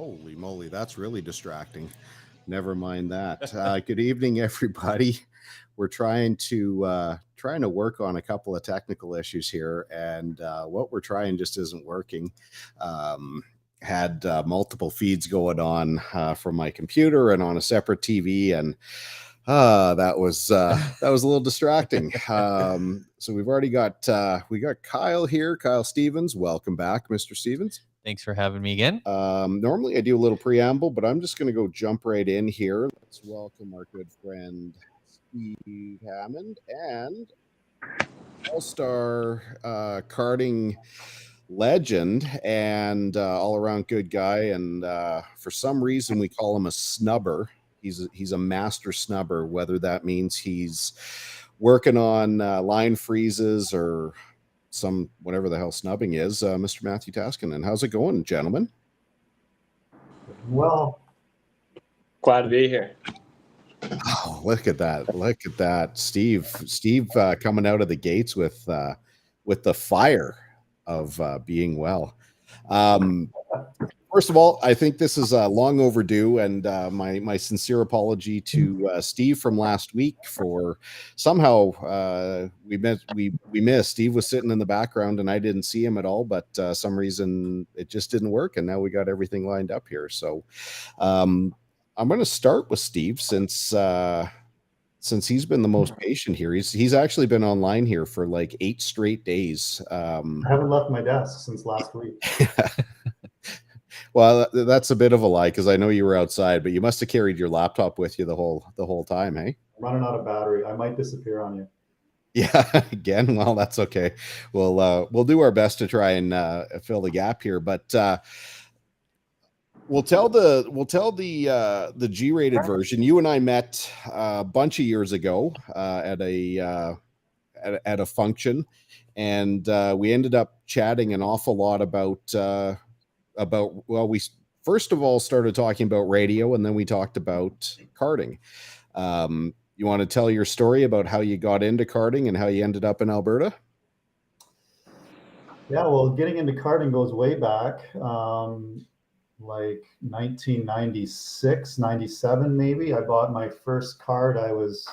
Holy moly, that's really distracting. Never mind that. Good evening, everybody. We're trying to work on a couple of technical issues here, and what we're trying just isn't working. Um, had multiple feeds going on from my computer and on a separate TV, and that was a little distracting. So we've already got we got Kyle here, Kyle Stevens. Welcome back, Mr. Stevens. Thanks for having me again. Normally I do a little preamble, but I'm just going to go jump right in here. Let's welcome our good friend Steve Hammond and all-star karting legend and all-around good guy. And for some reason, we call him a snubber. He's a master snubber, whether that means he's working on line freezes or some whatever the hell snubbing is. Mr. Matthew Taskinen, how's it going, gentlemen? Well, glad to be here. Oh, look at that, Steve coming out of the gates with the fire of being well. First of all, I think this is long overdue, and my sincere apology to Steve from last week for somehow we missed. Steve was sitting in the background, and I didn't see him at all, but some reason it just didn't work, and now we got everything lined up here. So I'm going to start with Steve since he's been the most patient here. He's actually been online here for like 8 straight days. I haven't left my desk since last week. Well, that's a bit of a lie because I know you were outside, but you must have carried your laptop with you the whole time, hey? I'm running out of battery. I might disappear on you. Yeah, again. Well, that's okay. We'll do our best to try and fill the gap here, but we'll tell the G-rated version. You and I met a bunch of years ago at a function, and we ended up chatting an awful lot about we first of all started talking about radio, and then we talked about karting. You want to tell your story about how you got into karting and how you ended up in Alberta? Yeah, well, getting into karting goes way back, like 1996, 97 maybe. I bought my first kart. As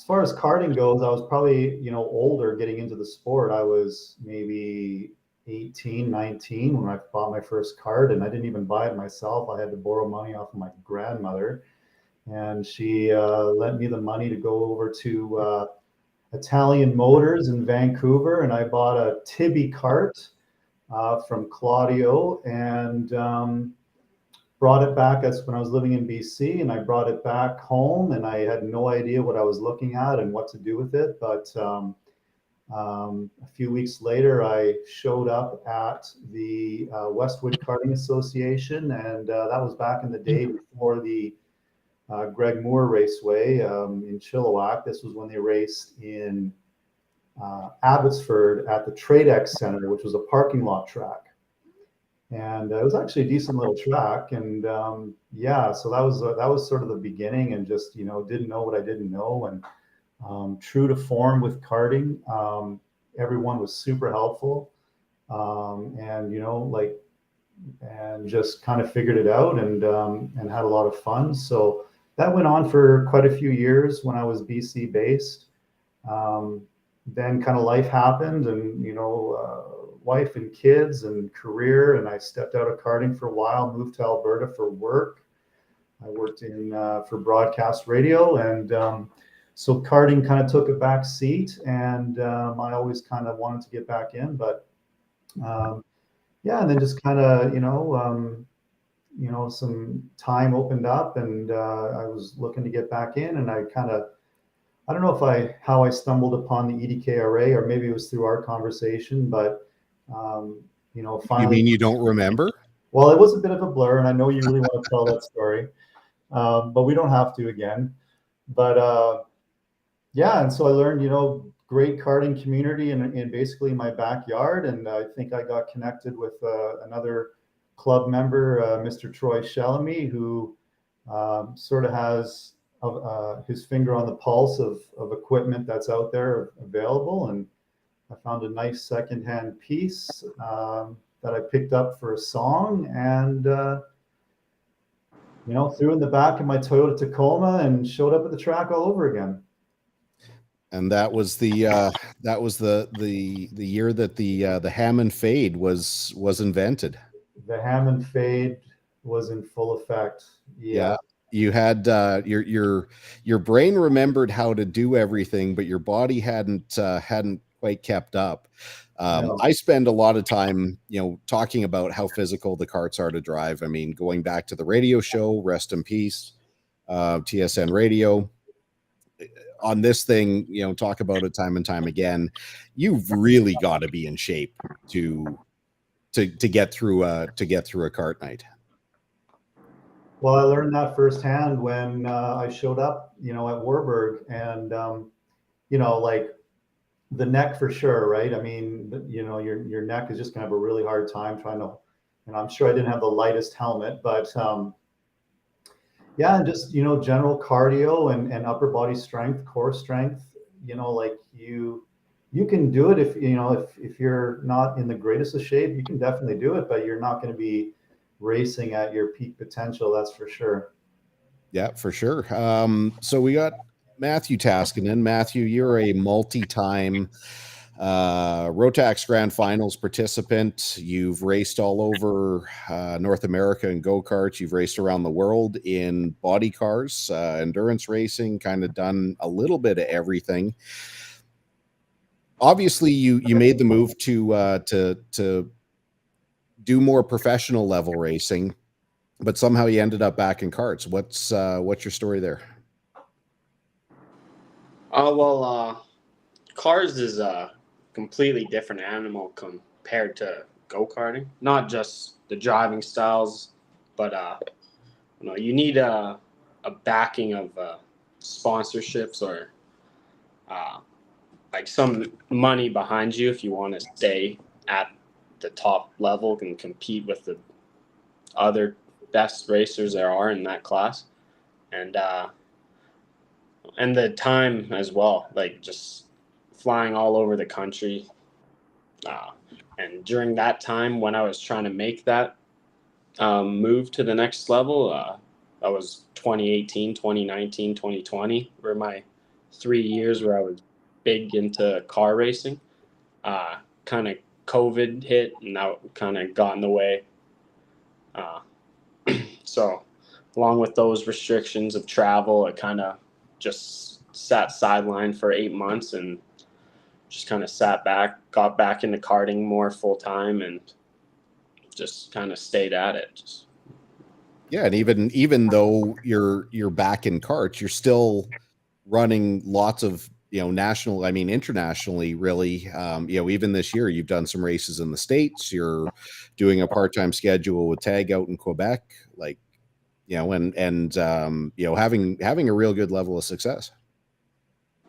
far as karting goes, I was probably, older getting into the sport. I was maybe 18, 19 when I bought my first kart, and I didn't even buy it myself. I had to borrow money off of my grandmother, and she lent me the money to go over to Italian Motors in Vancouver, and I bought a Tibi kart from Claudio, and brought it back. That's when I was living in BC, and I brought it back home, and I had no idea what I was looking at and what to do with it, but a few weeks later, I showed up at the Westwood Karting Association, and that was back in the day before the Greg Moore Raceway in Chilliwack. This was when they raced in Abbotsford at the Tradex Center, which was a parking lot track. And it was actually a decent little track. And so that was sort of the beginning, and just, didn't know what I didn't know. And true to form with karting, everyone was super helpful, and just kind of figured it out, and had a lot of fun. So that went on for quite a few years when I was BC based. Then kind of life happened, and wife and kids and career, and I stepped out of karting for a while, moved to Alberta for work. I worked for broadcast radio, and so karting kind of took a back seat, and I always kind of wanted to get back in, but and then just kind of, some time opened up, and I was looking to get back in, and I don't know how I stumbled upon the EDKRA, or maybe it was through our conversation, but finally. You mean you don't remember? Well, it was a bit of a blur, and I know you really want to tell that story, but we don't have to again. But and so I learned, great karting community in basically my backyard, and I think I got connected with another club member, Mr. Troy Shellamy, who sort of has his finger on the pulse of equipment that's out there available, and I found a nice secondhand piece that I picked up for a song, and threw in the back of my Toyota Tacoma and showed up at the track all over again. And that was the year that the Hammond fade was invented. The Hammond fade was in full effect. Yeah. You had your brain remembered how to do everything, but your body hadn't quite kept up. No. I spend a lot of time, talking about how physical the karts are to drive. I mean, going back to the radio show, rest in peace, TSN radio. On this thing, talk about it time and time again. You've really got to be in shape to get through a kart night. Well, I learned that firsthand when I showed up, at Warburg, and like the neck for sure, right? I mean, your neck is just gonna have a really hard time trying to, and I'm sure I didn't have the lightest helmet, but yeah, and just general cardio and upper body strength, core strength. Like you can do it if you're not in the greatest of shape, you can definitely do it, but you're not going to be racing at your peak potential, that's for sure. Yeah, for sure. So we got Matthew Taskinen. Matthew, you're a multi-time Rotax Grand Finals participant. You've raced all over North America in go-karts. You've raced around the world in body cars, endurance racing, kind of done a little bit of everything. Obviously, you made the move to do more professional level racing, but somehow you ended up back in karts. What's your story there? Cars is a completely different animal compared to go-karting. Not just the driving styles, but you need a backing of sponsorships or like some money behind you if you want to stay at the top level and compete with the other best racers there are in that class, and the time as well, like just flying all over the country. And during that time when I was trying to make that move to the next level, that was 2018, 2019, 2020 were my 3 years where I was big into car racing. Kind of COVID hit, and that kind of got in the way. So along with those restrictions of travel, I kind of just sat sidelined for 8 months and just kind of sat back, got back into karting more full time, and just kind of stayed at it. Yeah, and even though you're back in karts, you're still running lots of national, I mean internationally, really. Even this year, you've done some races in the States. You're doing a part-time schedule with Tag out in Quebec, like and having a real good level of success.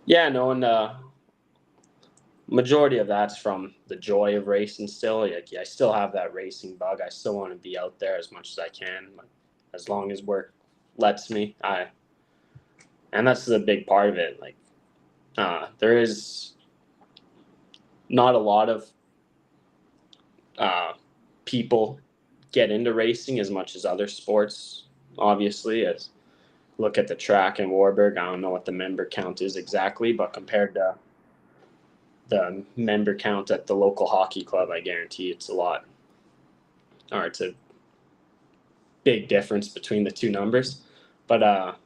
Yeah, no, and majority of that's from the joy of racing still. Like, I still have that racing bug. I still want to be out there as much as I can, like, as long as work lets me. And that's the big part of it. Like, there is not a lot of people get into racing as much as other sports, obviously. As look at the track in Warburg, I don't know what the member count is exactly, but compared to the member count at the local hockey club, I guarantee it's a lot, or it's a big difference between the two numbers. But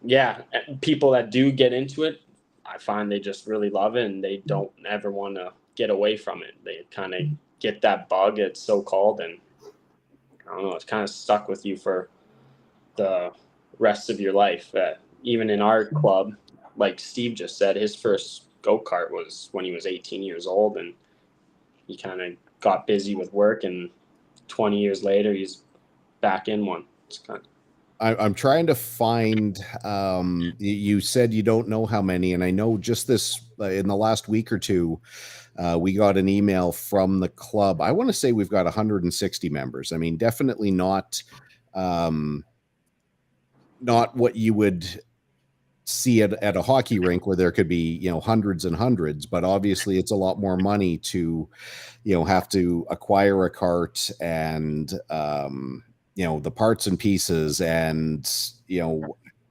yeah, people that do get into it, I find they just really love it, and they don't ever want to get away from it. They kind of get that bug, it's so called, and I don't know, it's kind of stuck with you for the rest of your life. Even in our club, like Steve just said, his first go-kart was when he was 18 years old, and he kind of got busy with work, and 20 years later, he's back in one. It's kind of... I'm trying to find, you said you don't know how many, and I know just this, in the last week or two, we got an email from the club. I want to say we've got 160 members. I mean, definitely not what you would see at a hockey rink where there could be, hundreds and hundreds, but obviously it's a lot more money to, have to acquire a cart and, the parts and pieces and,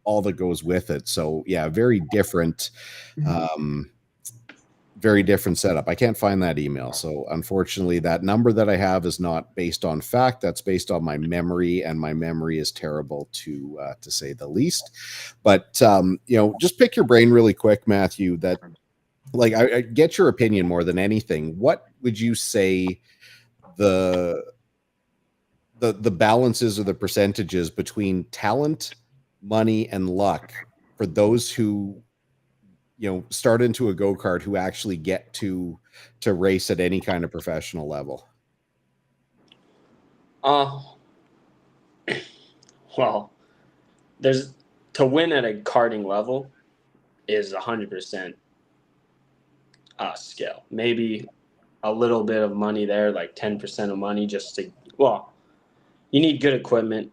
all that goes with it. So yeah, very different setup. I can't find that email. So unfortunately, that number that I have is not based on fact. That's based on my memory, and my memory is terrible to say the least. But just pick your brain really quick, Matthew. That like I get your opinion more than anything. What would you say the balances or the percentages between talent, money, and luck for those who start into a go-kart who actually get to race at any kind of professional level? Well, there's to win at a karting level is 100% skill. Maybe a little bit of money there, like 10% of money, just to you need good equipment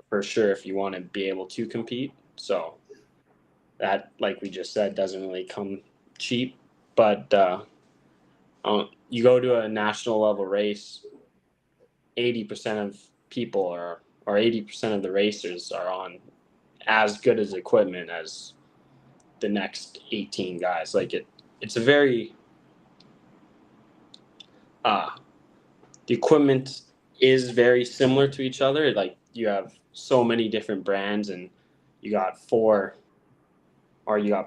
for sure if you want to be able to compete. So that, like we just said, doesn't really come cheap. But you go to a national level race, 80% of people or 80% of the racers are on as good as equipment as the next 18 guys. Like it's a very the equipment is very similar to each other. Like you have so many different brands, and you got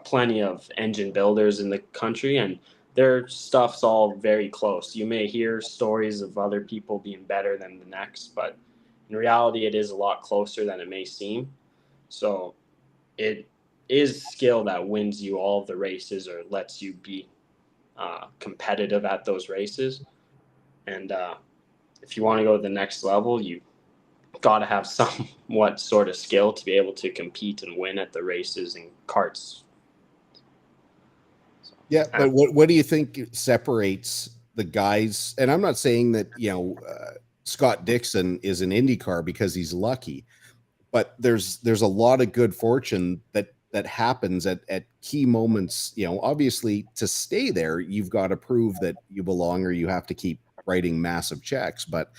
plenty of engine builders in the country, and their stuff's all very close. You may hear stories of other people being better than the next, but in reality, it is a lot closer than it may seem. So it is skill that wins you all of the races or lets you be competitive at those races. And if you want to go to the next level, you got to have somewhat sort of skill to be able to compete and win at the races and karts. Yeah, but what do you think separates the guys? And I'm not saying that Scott Dixon is an IndyCar because he's lucky, but there's a lot of good fortune that happens at key moments. Obviously, to stay there, you've got to prove that you belong, or you have to keep writing massive checks. But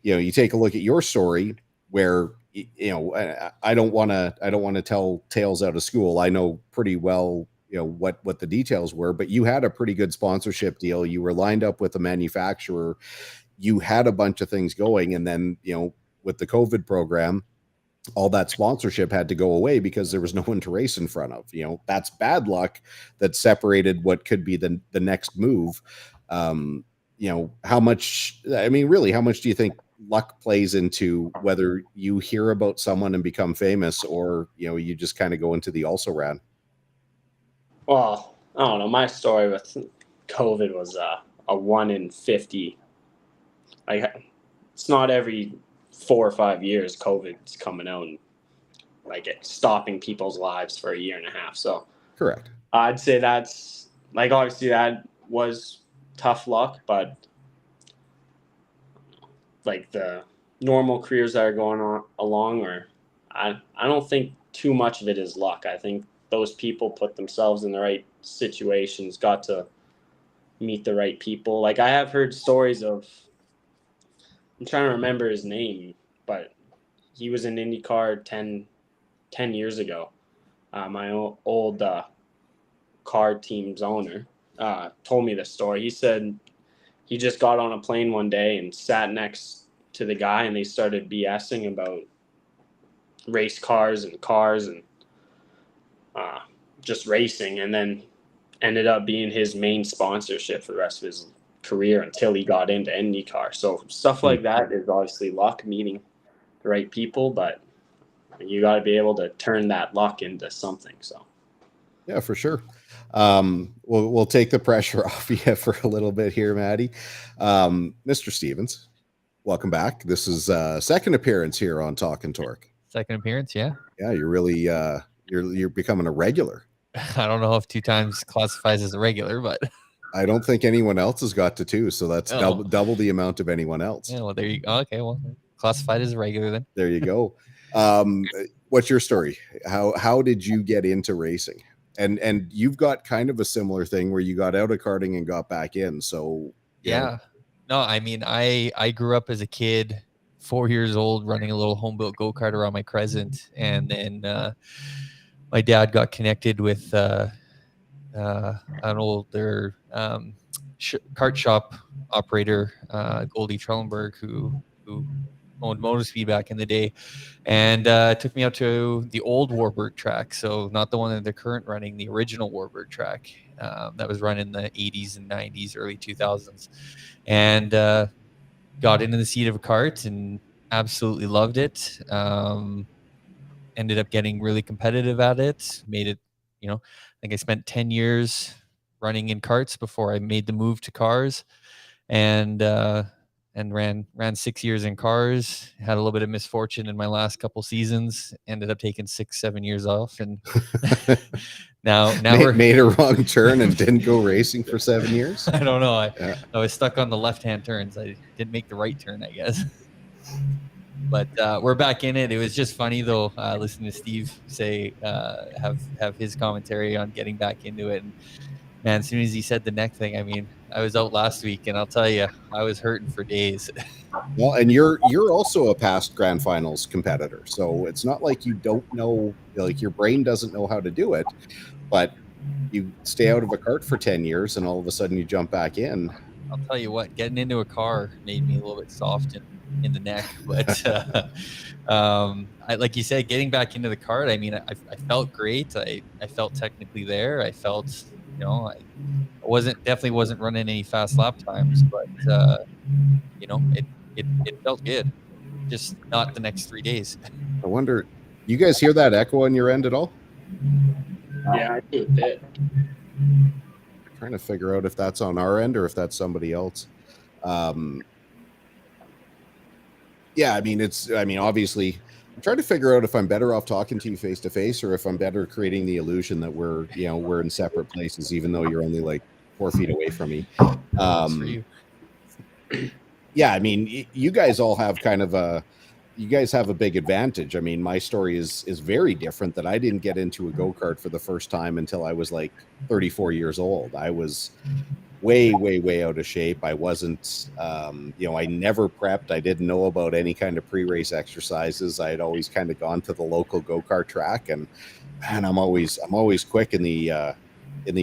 you take a look at your story, where I don't want to tell tales out of school. I know pretty well what the details were, but you had a pretty good sponsorship deal. You were lined up with a manufacturer. You had a bunch of things going, and then with the COVID program, all that sponsorship had to go away because there was no one to race in front of. That's bad luck that separated what could be the next move. How much do you think luck plays into whether you hear about someone and become famous, or you just kind of go into the also ran? Well, I don't know. My story with COVID was a 1 in 50. Like, it's not every 4 or 5 years COVID's coming out and it's stopping people's lives for a year and a half. So correct. I'd say that's obviously that was tough luck, but the normal careers that are going on along, or I don't think too much of it is luck. I think those people put themselves in the right situations, got to meet the right people. I have heard stories of, I'm trying to remember his name, but he was in IndyCar 10 years ago. My old car team's owner told me this story. He said he just got on a plane one day and sat next to the guy, and they started BSing about race cars and just racing, and then ended up being his main sponsorship for the rest of his career until he got into IndyCar. So stuff like that is obviously luck, meeting the right people, but you got to be able to turn that luck into something. So yeah, for sure. We'll take the pressure off you for a little bit here, Maddie. Mr. Stevens, welcome back. This is second appearance here on Talkin' Torque. Second appearance, yeah. Yeah, you're really you're becoming a regular. I don't know if 2 times classifies as a regular, but I don't think anyone else has got to 2, so that's double the amount of anyone else. Yeah, well, there you go. Okay, well, classified as a regular then. There you go. What's your story? How did you get into racing? And you've got kind of a similar thing where you got out of karting and got back in. So yeah. No, I mean, I grew up as a kid 4 years old, running a little home built go kart around my Crescent, and then my dad got connected with an older kart shop operator, Goldie Trellenberg, who owned Motorspeed back in the day, and took me out to the old Warburg track. So not the one that they're current running, the original Warburg track that was run in the 80s and 90s, early 2000s, and got into the seat of a cart and absolutely loved it. Ended up getting really competitive at it. Made it, I think I spent 10 years running in karts before I made the move to cars, and ran 6 years in cars. Had a little bit of misfortune in my last couple seasons. Ended up taking 6-7 years off, and now made a wrong turn and didn't go racing for 7 years. I don't know. I was stuck on the left-hand turns. I didn't make the right turn, I guess. But we're back in it. It was just funny though, listening to Steve say have his commentary on getting back into it. And man, as soon as he said the neck thing, I mean, I was out last week, and I'll tell you, I was hurting for days. Well, and you're also a past Grand Finals competitor, so it's not like you don't know, like your brain doesn't know how to do it, but you stay out of a kart for 10 years, and all of a sudden you jump back in. I'll tell you what, getting into a car made me a little bit soft in the neck, but like you said, getting back into the kart, I mean, I felt great. I felt technically there. I felt, I definitely wasn't running any fast lap times, but it felt good. Just not the next 3 days. I wonder, you guys hear that echo on your end at all? Yeah, I do a bit. Trying to figure out if that's on our end or if that's somebody else. Yeah, I mean, obviously, I'm trying to figure out if I'm better off talking to you face to face or if I'm better creating the illusion that we're in separate places, even though you're only like 4 feet away from me. Yeah, I mean, you guys all have you guys have a big advantage. I mean, my story is very different, that I didn't get into a go-kart for the first time until I was like 34 years old. I was way out of shape. I wasn't, I never prepped. I didn't know about any kind of pre-race exercises. I had always kind of gone to the local go-kart track, and I'm always quick in the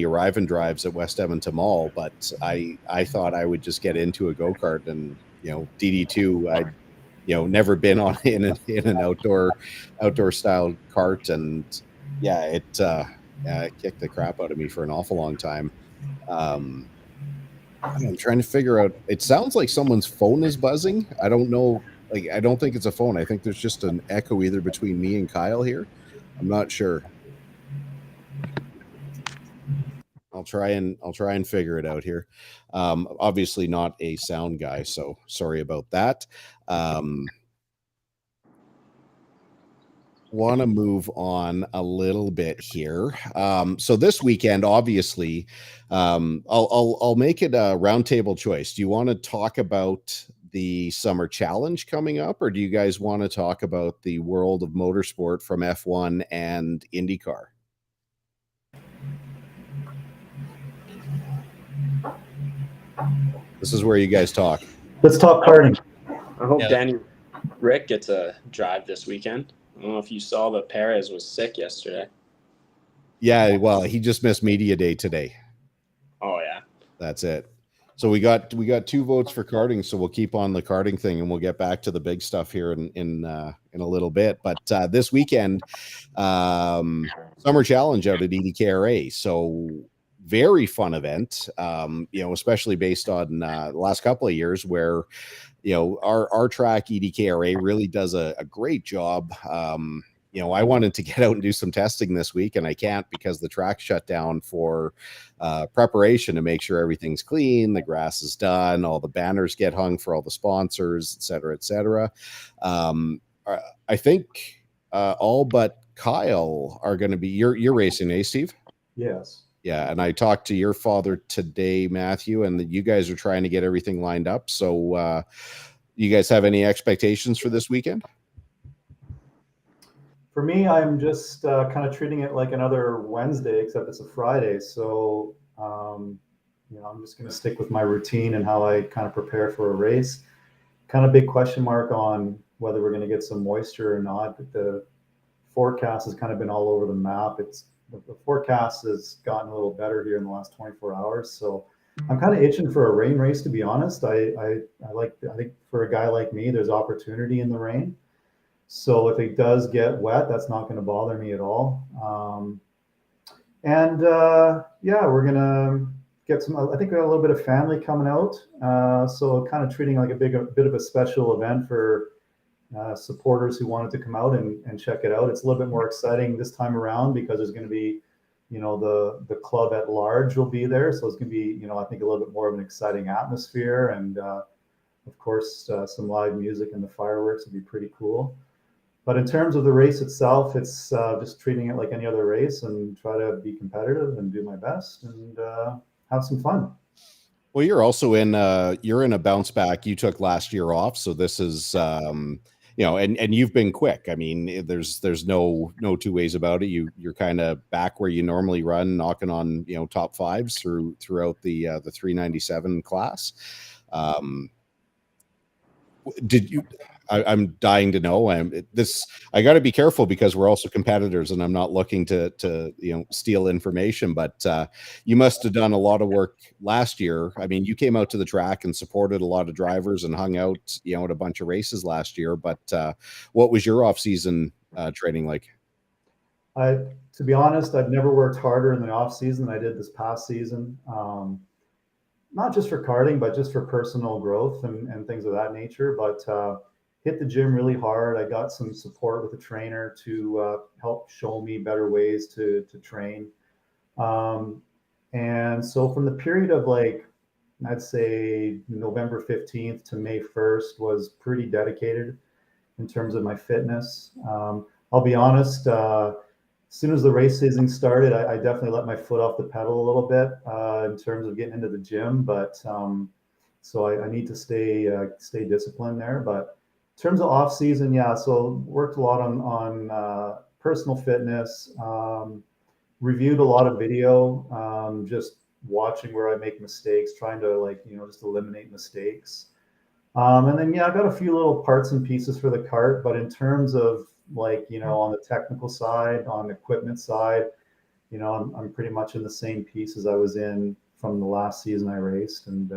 arrive and drives at West Edmonton Mall. But I thought I would just get into a go-kart, and DD2, I'd never been on in an outdoor style kart, and yeah, it kicked the crap out of me for an awful long time. I'm trying to figure out, it sounds like someone's phone is buzzing. I don't know, like, I don't think it's a phone. I think there's just an echo either between me and Kyle here. I'm not sure. I'll try and figure it out here. Obviously not a sound guy, so sorry about that. Want to move on a little bit here. So this weekend, obviously, I'll make it a roundtable choice. Do you want to talk about the Summer Challenge coming up, or do you guys want to talk about the world of motorsport from F1 and IndyCar? This is where you guys talk. Let's talk karting. I hope Danny Rick gets a drive this weekend. I don't know if you saw that Perez was sick yesterday. Yeah, well, he just missed media day today. Oh yeah, that's it. So we got 2 votes for karting, so we'll keep on the karting thing, and we'll get back to the big stuff here in a little bit. But this weekend, Summer Challenge out at EDKRA. So very fun event, especially based on the last couple of years where, our track EDKRA really does a great job. I wanted to get out and do some testing this week, and I can't because the track shut down for preparation to make sure everything's clean, the grass is done, all the banners get hung for all the sponsors, et cetera, et cetera. I think all but Kyle are going to be, you're racing, eh, Steve? Yes. Yeah, and I talked to your father today, Matthew, and you guys are trying to get everything lined up. So you guys have any expectations for this weekend? For me, I'm just kind of treating it like another Wednesday, except it's a Friday. So, I'm just going to stick with my routine and how I kind of prepare for a race. Kind of big question mark on whether we're going to get some moisture or not. But the forecast has kind of been all over the map. The forecast has gotten a little better here in the last 24 hours. So I'm kind of itching for a rain race, to be honest. I think for a guy like me, there's opportunity in the rain. So if it does get wet, that's not going to bother me at all. Yeah, we're gonna get some. I think we got a little bit of family coming out, so kind of treating like a bit of a special event for supporters who wanted to come out and check it out. It's a little bit more exciting this time around because there's going to be, the club at large will be there, so it's going to be, I think a little bit more of an exciting atmosphere, and of course some live music and the fireworks would be pretty cool. But in terms of the race itself, it's just treating it like any other race and try to be competitive and do my best and have some fun. Well, you're also you're in a bounce back. You took last year off, so this is and you've been quick. I mean, there's no two ways about it. You're kind of back where you normally run, knocking on top fives throughout the 397 class. Did you? I'm dying to know. I got to be careful because we're also competitors, and I'm not looking to steal information. But you must have done a lot of work last year. I mean, you came out to the track and supported a lot of drivers and hung out, at a bunch of races last year. But what was your off-season training like? To be honest, I've never worked harder in the off season than I did this past season. Not just for karting, but just for personal growth and things of that nature. But hit the gym really hard. I got some support with a trainer to help show me better ways to train. And so from the period of I'd say November 15th to May 1st was pretty dedicated in terms of my fitness. I'll be honest, as soon as the race season started, I definitely let my foot off the pedal a little bit in terms of getting into the gym. But so I need to stay disciplined there. But in terms of off season, yeah, so worked a lot on personal fitness, reviewed a lot of video, just watching where I make mistakes, trying to just eliminate mistakes. And then, yeah, I got a few little parts and pieces for the kart, but in terms of on the technical side, on the equipment side, I'm pretty much in the same piece as I was in from the last season I raced, and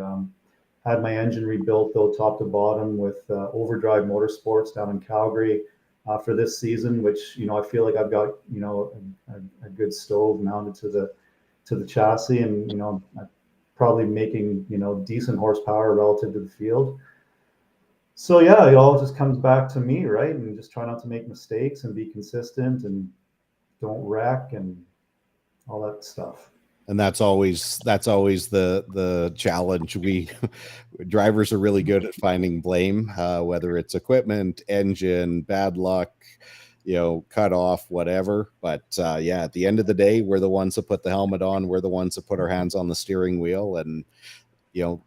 had my engine rebuilt though top to bottom with Overdrive Motorsports down in Calgary for this season, which I feel like I've got a good stove mounted to the chassis, and I'm probably making decent horsepower relative to the field. So yeah, it all just comes back to me, right? And just try not to make mistakes and be consistent and don't wreck and all that stuff. And that's always the challenge. We drivers are really good at finding blame, whether it's equipment, engine, bad luck, cut off, whatever. But yeah, at the end of the day, we're the ones that put the helmet on. We're the ones that put our hands on the steering wheel, and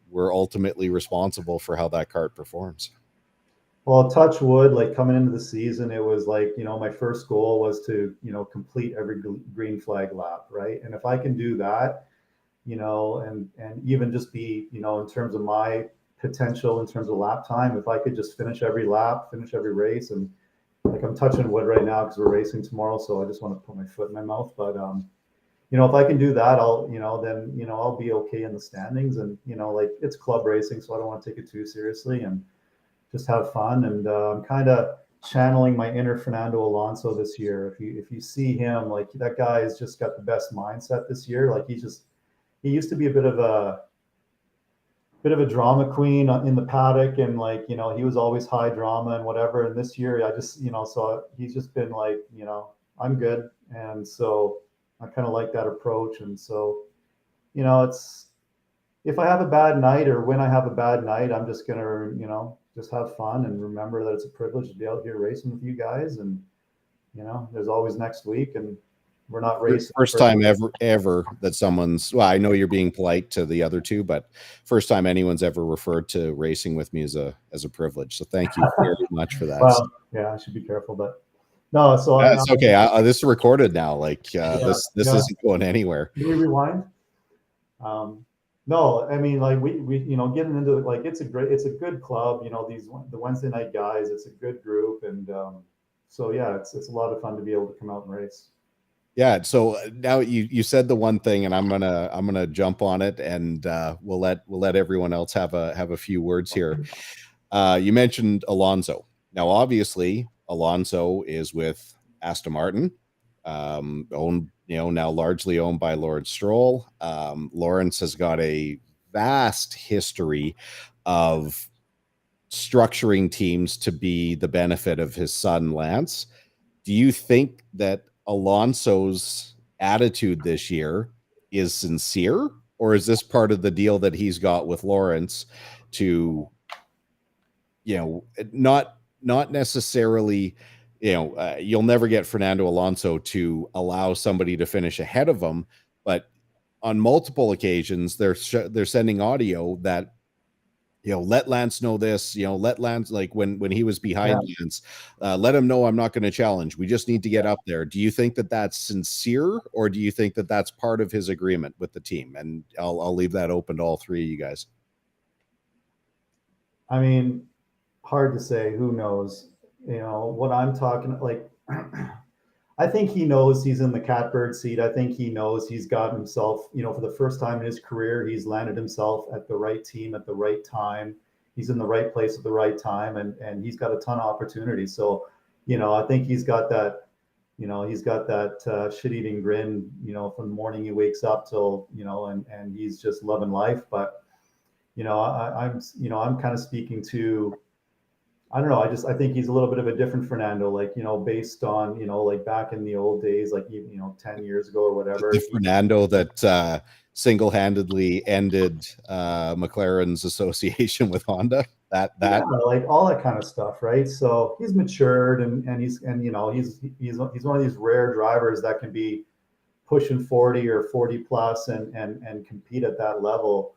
we're ultimately responsible for how that kart performs. Well, touch wood, coming into the season, it was my first goal was to, complete every green flag lap, right? And if I can do that, and even just be, in terms of my potential, in terms of lap time, if I could just finish every lap, finish every race, and I'm touching wood right now because we're racing tomorrow, so I just want to put my foot in my mouth. But, if I can do that, I'll, then, I'll be okay in the standings, and, it's club racing, so I don't want to take it too seriously and just have fun. And I'm kind of channeling my inner Fernando Alonso this year. If you see him, that guy has just got the best mindset this year. He used to be a bit of a drama queen in the paddock, and he was always high drama and whatever. And this year, I just so he's just been I'm good, and so I kind of like that approach. And so it's, if I have a bad night or when I have a bad night, I'm just gonna just have fun and remember that it's a privilege to be out here racing with you guys. And there's always next week, and we're not racing. First time ever that someone's, well, I know you're being polite to the other two, but first time anyone's ever referred to racing with me as a privilege. So thank you very much for that. Well, yeah, I should be careful, but no, so that's okay. This is recorded now. This isn't going anywhere. Can we rewind? No, I mean, like we getting into it, like it's a good club. The Wednesday night guys, it's a good group, and so yeah, it's a lot of fun to be able to come out and race. Yeah. So now you said the one thing, and I'm gonna jump on it, and we'll let everyone else have a few words here. You mentioned Alonso. Now, obviously, Alonso is with Aston Martin, owned, now largely owned by Lawrence Stroll. Lawrence has got a vast history of structuring teams to be the benefit of his son, Lance. Do you think that Alonso's attitude this year is sincere, or is this part of the deal that he's got with Lawrence to, not necessarily, you'll never get Fernando Alonso to allow somebody to finish ahead of him, but on multiple occasions they're sending audio that, let Lance know this, let Lance, like when he was behind Lance, let him know I'm not going to challenge. We just need to get up there. Do you think that that's sincere, or do you think that that's part of his agreement with the team? And I'll leave that open to all three of you guys. I mean, hard to say. Who knows? What I'm talking like. I think he knows he's in the catbird seat. I think he knows he's got himself, for the first time in his career, he's landed himself at the right team at the right time. He's in the right place at the right time, and he's got a ton of opportunities. So, I think he's got that, shit-eating grin, from the morning he wakes up till, and he's just loving life. But, I'm kind of speaking to, I don't know. I think he's a little bit of a different Fernando, like, based on, like back in the old days, like, 10 years ago or whatever. The Fernando that single-handedly ended McLaren's association with Honda. Yeah, like all that kind of stuff, right? So he's matured, and he's one of these rare drivers that can be pushing 40 or 40 plus and compete at that level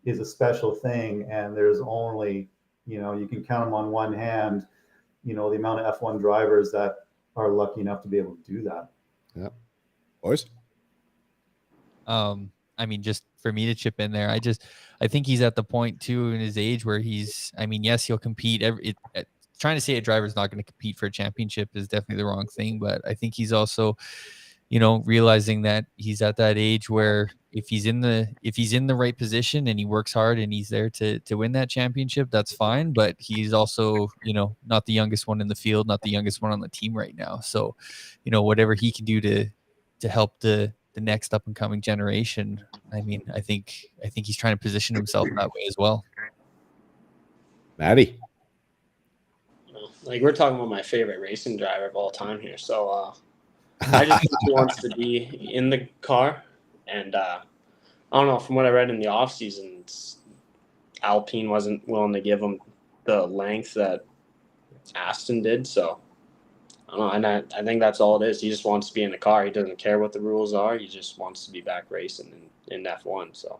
is a special thing. And there's only, you can count them on one hand, the amount of F1 drivers that are lucky enough to be able to do that. Yeah. Boys? I mean, just for me to chip in there, I think he's at the point too in his age where yes, he'll compete. Trying to say a driver's not going to compete for a championship is definitely the wrong thing, but I think he's also, realizing that he's at that age where if he's in the right position and he works hard and he's there to win that championship, that's fine. But he's also, not the youngest one in the field, not the youngest one on the team right now. So, whatever he can do to help the next up and coming generation. I mean, I think he's trying to position himself that way as well. Maddie. Like, we're talking about my favorite racing driver of all time here. So, I just think he wants to be in the car. And I don't know, from what I read in the off season, Alpine wasn't willing to give him the length that Aston did. So I don't know, and I think that's all it is. He just wants to be in the car. He doesn't care what the rules are. He just wants to be back racing in F1. So,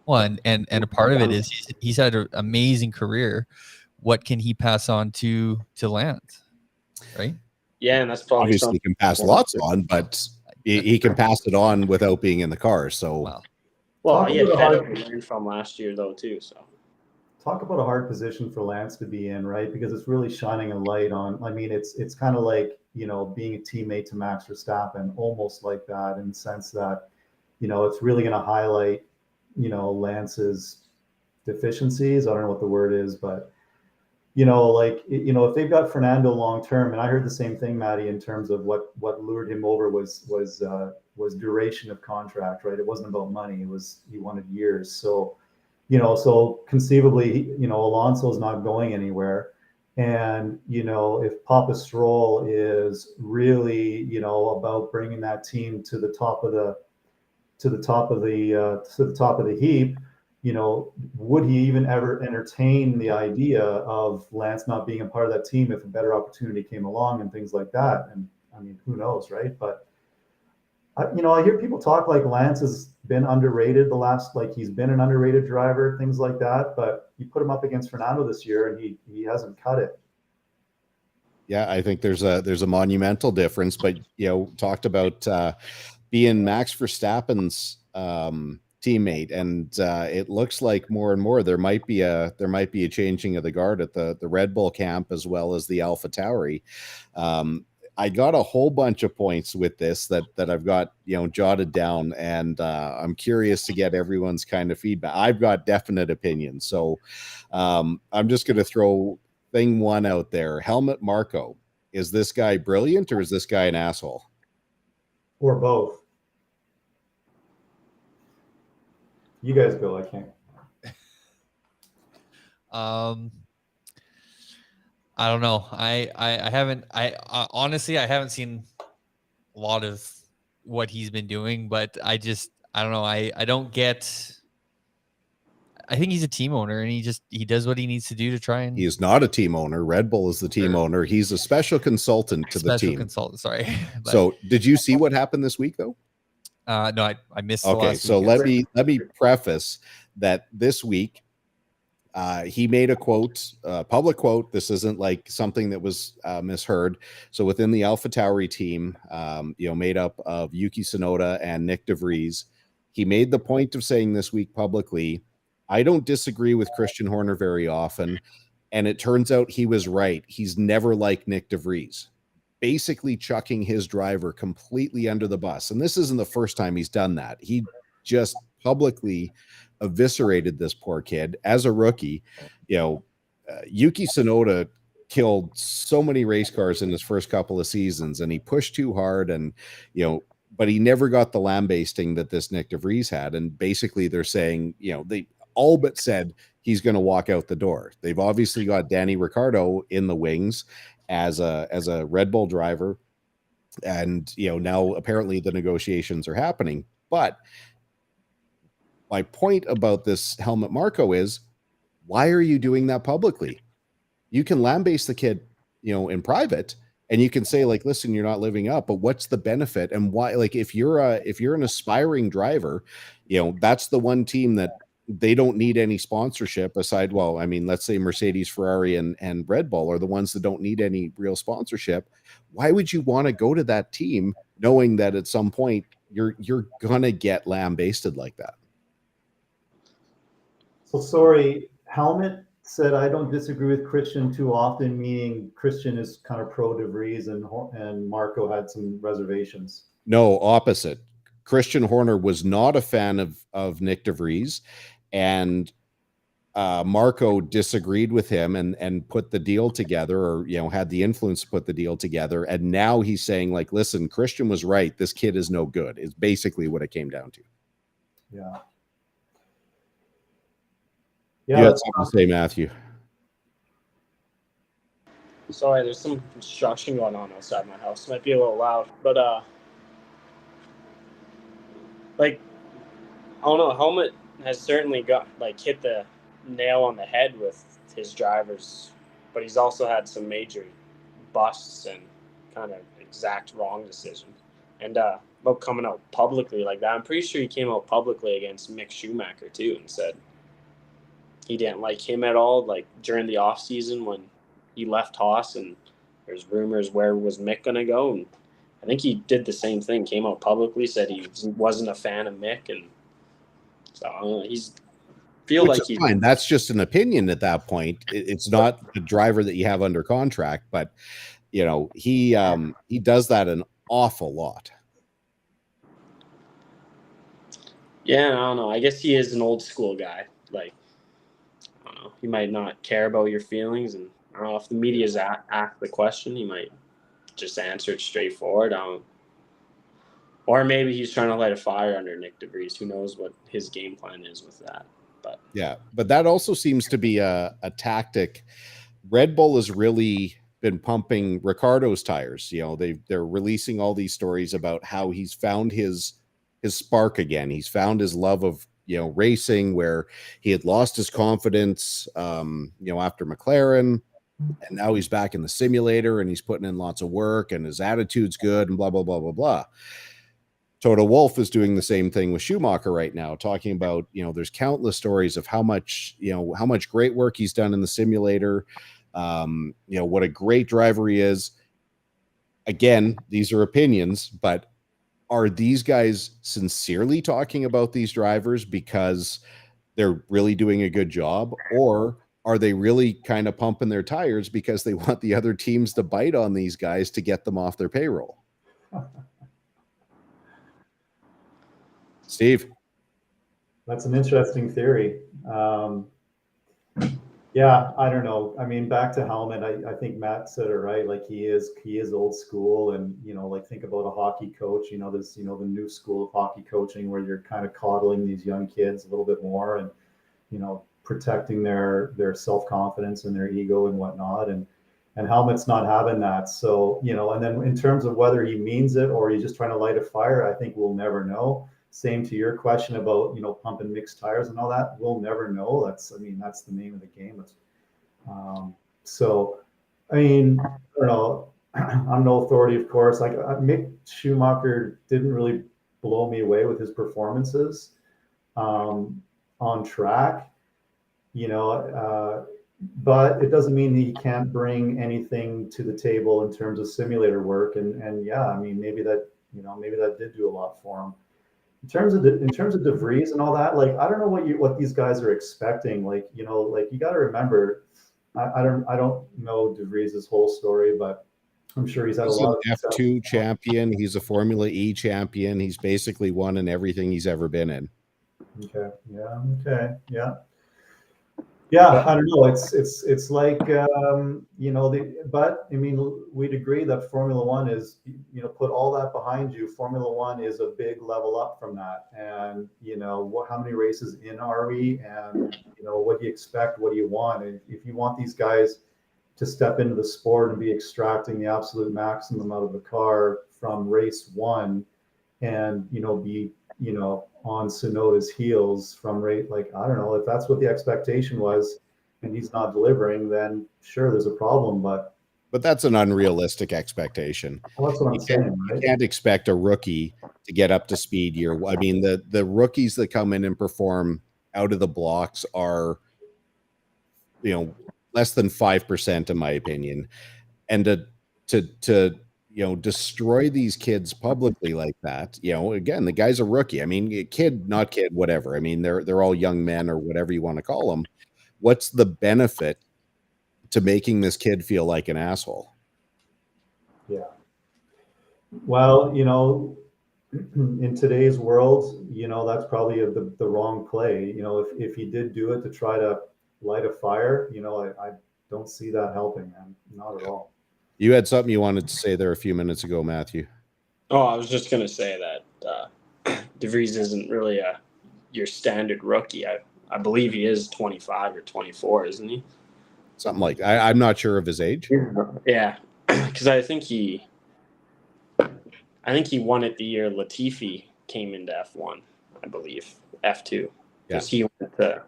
well, and a part of it is he's had an amazing career. What can he pass on to Lance, right? Yeah, and that's probably obviously he can pass lots on, but he can pass it on without being in the car. So, well, he had Fettel to learn from last year though too. So, talk about a hard position for Lance to be in, right? Because it's really shining a light on. I mean, it's kind of like, being a teammate to Max Verstappen, almost like that, in the sense that, it's really going to highlight, Lance's deficiencies. I don't know what the word is, but if they've got Fernando long term, and I heard the same thing, Maddie, in terms of what lured him over was duration of contract, right? It wasn't about money; he wanted years. So, so conceivably, Alonso's not going anywhere, and if Papa Stroll is really, about bringing that team to the top of the heap. Would he even ever entertain the idea of Lance not being a part of that team if a better opportunity came along and things like that? And I mean, who knows, right? But I hear people talk like Lance has been underrated he's been an underrated driver, things like that. But you put him up against Fernando this year, and he hasn't cut it. Yeah, I think there's a monumental difference. But talked about being Max Verstappen's teammate, and it looks like more and more there might be a changing of the guard at the Red Bull camp as well as the AlphaTauri. I got a whole bunch of points with this that I've got, jotted down, and I'm curious to get everyone's kind of feedback. I've got definite opinions, so I'm just going to throw thing one out there. Helmut Marko, is this guy brilliant or is this guy an asshole? Or both. You guys go. I can't. I don't know. I haven't. Honestly, I haven't seen a lot of what he's been doing, but I don't know. I don't get. I think he's a team owner, and he does what he needs to do to try and. He is not a team owner. Red Bull is the team owner. He's a special consultant to the team. Special consultant. Sorry. But, so, did you see what happened this week, though? No, I missed. Okay, so let me preface that this week. He made a quote, public quote. This isn't like something that was misheard. So within the AlphaTauri team, made up of Yuki Tsunoda and Nick DeVries, he made the point of saying this week publicly, I don't disagree with Christian Horner very often. And it turns out he was right. He's never liked Nick DeVries, basically chucking his driver completely under the bus. And this isn't the first time he's done that. He just publicly eviscerated this poor kid as a rookie. Yuki Tsunoda killed so many race cars in his first couple of seasons, and he pushed too hard, and but he never got the lambasting that this Nick DeVries had. And basically they're saying, they all but said he's going to walk out the door. They've obviously got Danny Ricciardo in the wings as a Red Bull driver, and now apparently the negotiations are happening. But my point about this Helmut Marko is, why are you doing that publicly? You can lambaste the kid, in private, and you can say, like, listen, you're not living up, but what's the benefit? And why, like, if you're an aspiring driver, that's the one team that they don't need any sponsorship aside. Well, I mean, let's say Mercedes, Ferrari, and Red Bull are the ones that don't need any real sponsorship. Why would you want to go to that team knowing that at some point you're gonna get lambasted like that? So sorry, Helmut said, I don't disagree with Christian too often, meaning Christian is kind of pro DeVries and Marko had some reservations. No, opposite. Christian Horner was not a fan of Nick DeVries, and Marko disagreed with him and put the deal together, or had the influence to put the deal together. And now he's saying, like, listen, Christian was right. This kid is no good, is basically what it came down to. Yeah. Yeah, you had something to say, Matthew. Sorry, there's some construction going on outside my house. It might be a little loud, but I don't know. Helmut has certainly hit the nail on the head with his drivers, but he's also had some major busts and kind of exact wrong decisions. And about coming out publicly like that, I'm pretty sure he came out publicly against Mick Schumacher too and said he didn't like him at all, like during the off season when he left Haas, and there's rumors where was Mick going to go. And I think he did the same thing, came out publicly, said he wasn't a fan of Mick. And so he's fine. That's just an opinion at that point. It's not the driver that you have under contract, but he does that an awful lot. Yeah, I don't know. I guess he is an old school guy. Like, I don't know. He might not care about your feelings, and I don't know if the media's asked the question, he might just answer it straightforward. Or maybe he's trying to light a fire under Nick DeVries. Who knows what his game plan is with that? But yeah, but that also seems to be a tactic. Red Bull has really been pumping Ricciardo's tires. They're releasing all these stories about how he's found his spark again. He's found his love of racing, where he had lost his confidence after McLaren, and now he's back in the simulator and he's putting in lots of work and his attitude's good and blah blah blah blah blah. Toto Wolff is doing the same thing with Schumacher right now, talking about, there's countless stories of how much great work he's done in the simulator, what a great driver he is. Again, these are opinions, but are these guys sincerely talking about these drivers because they're really doing a good job, or are they really kind of pumping their tires because they want the other teams to bite on these guys to get them off their payroll? Steve? That's an interesting theory. Yeah, I don't know. I mean, back to Helmet, I think Matt said it right. Like he is old school, and like think about a hockey coach. This the new school of hockey coaching where you're kind of coddling these young kids a little bit more, and protecting their self-confidence and their ego and whatnot. And Helmet's not having that. So and then in terms of whether he means it or he's just trying to light a fire, I think we'll never know. Same to your question about pumping mixed tires and all that. We'll never know. That's the name of the game. So I mean, I don't know. I'm no authority, of course. Like Mick Schumacher didn't really blow me away with his performances on track, but it doesn't mean he can't bring anything to the table in terms of simulator work. And yeah, I mean, maybe that did do a lot for him. In terms of De Vries and all that, like I don't know what these guys are expecting. Like you got to remember, I don't know De Vries' whole story, but I'm sure he's had a lot of F2 champion. He's a Formula E champion. He's basically won in everything he's ever been in. Okay. Yeah. Okay. Yeah. Yeah, I don't know. It's like but I mean, we'd agree that Formula One is put all that behind you. Formula One is a big level up from that, and how many races in are we, and what do you expect? What do you want? And if you want these guys to step into the sport and be extracting the absolute maximum out of the car from race one, and be on Tsunoda's heels from rate, like I don't know if that's what the expectation was, and he's not delivering, then sure, there's a problem. But that's an unrealistic expectation. Well, that's what I'm saying. Right? You can't expect a rookie to get up to speed year. I mean, the rookies that come in and perform out of the blocks are less than 5% in my opinion, and to destroy these kids publicly like that. Again, the guy's a rookie. I mean, kid, not kid, whatever. I mean, they're all young men or whatever you want to call them. What's the benefit to making this kid feel like an asshole? Yeah. Well, in today's world, that's probably the wrong play. If he did do it to try to light a fire, I don't see that helping, man. Not at all. You had something you wanted to say there a few minutes ago, Matthew. Oh, I was just going to say that De Vries isn't really your standard rookie. I believe he is 25 or 24, isn't he? Something like I'm not sure of his age. Yeah, because I think he won it the year Latifi came into F1, I believe, F2. Because he went to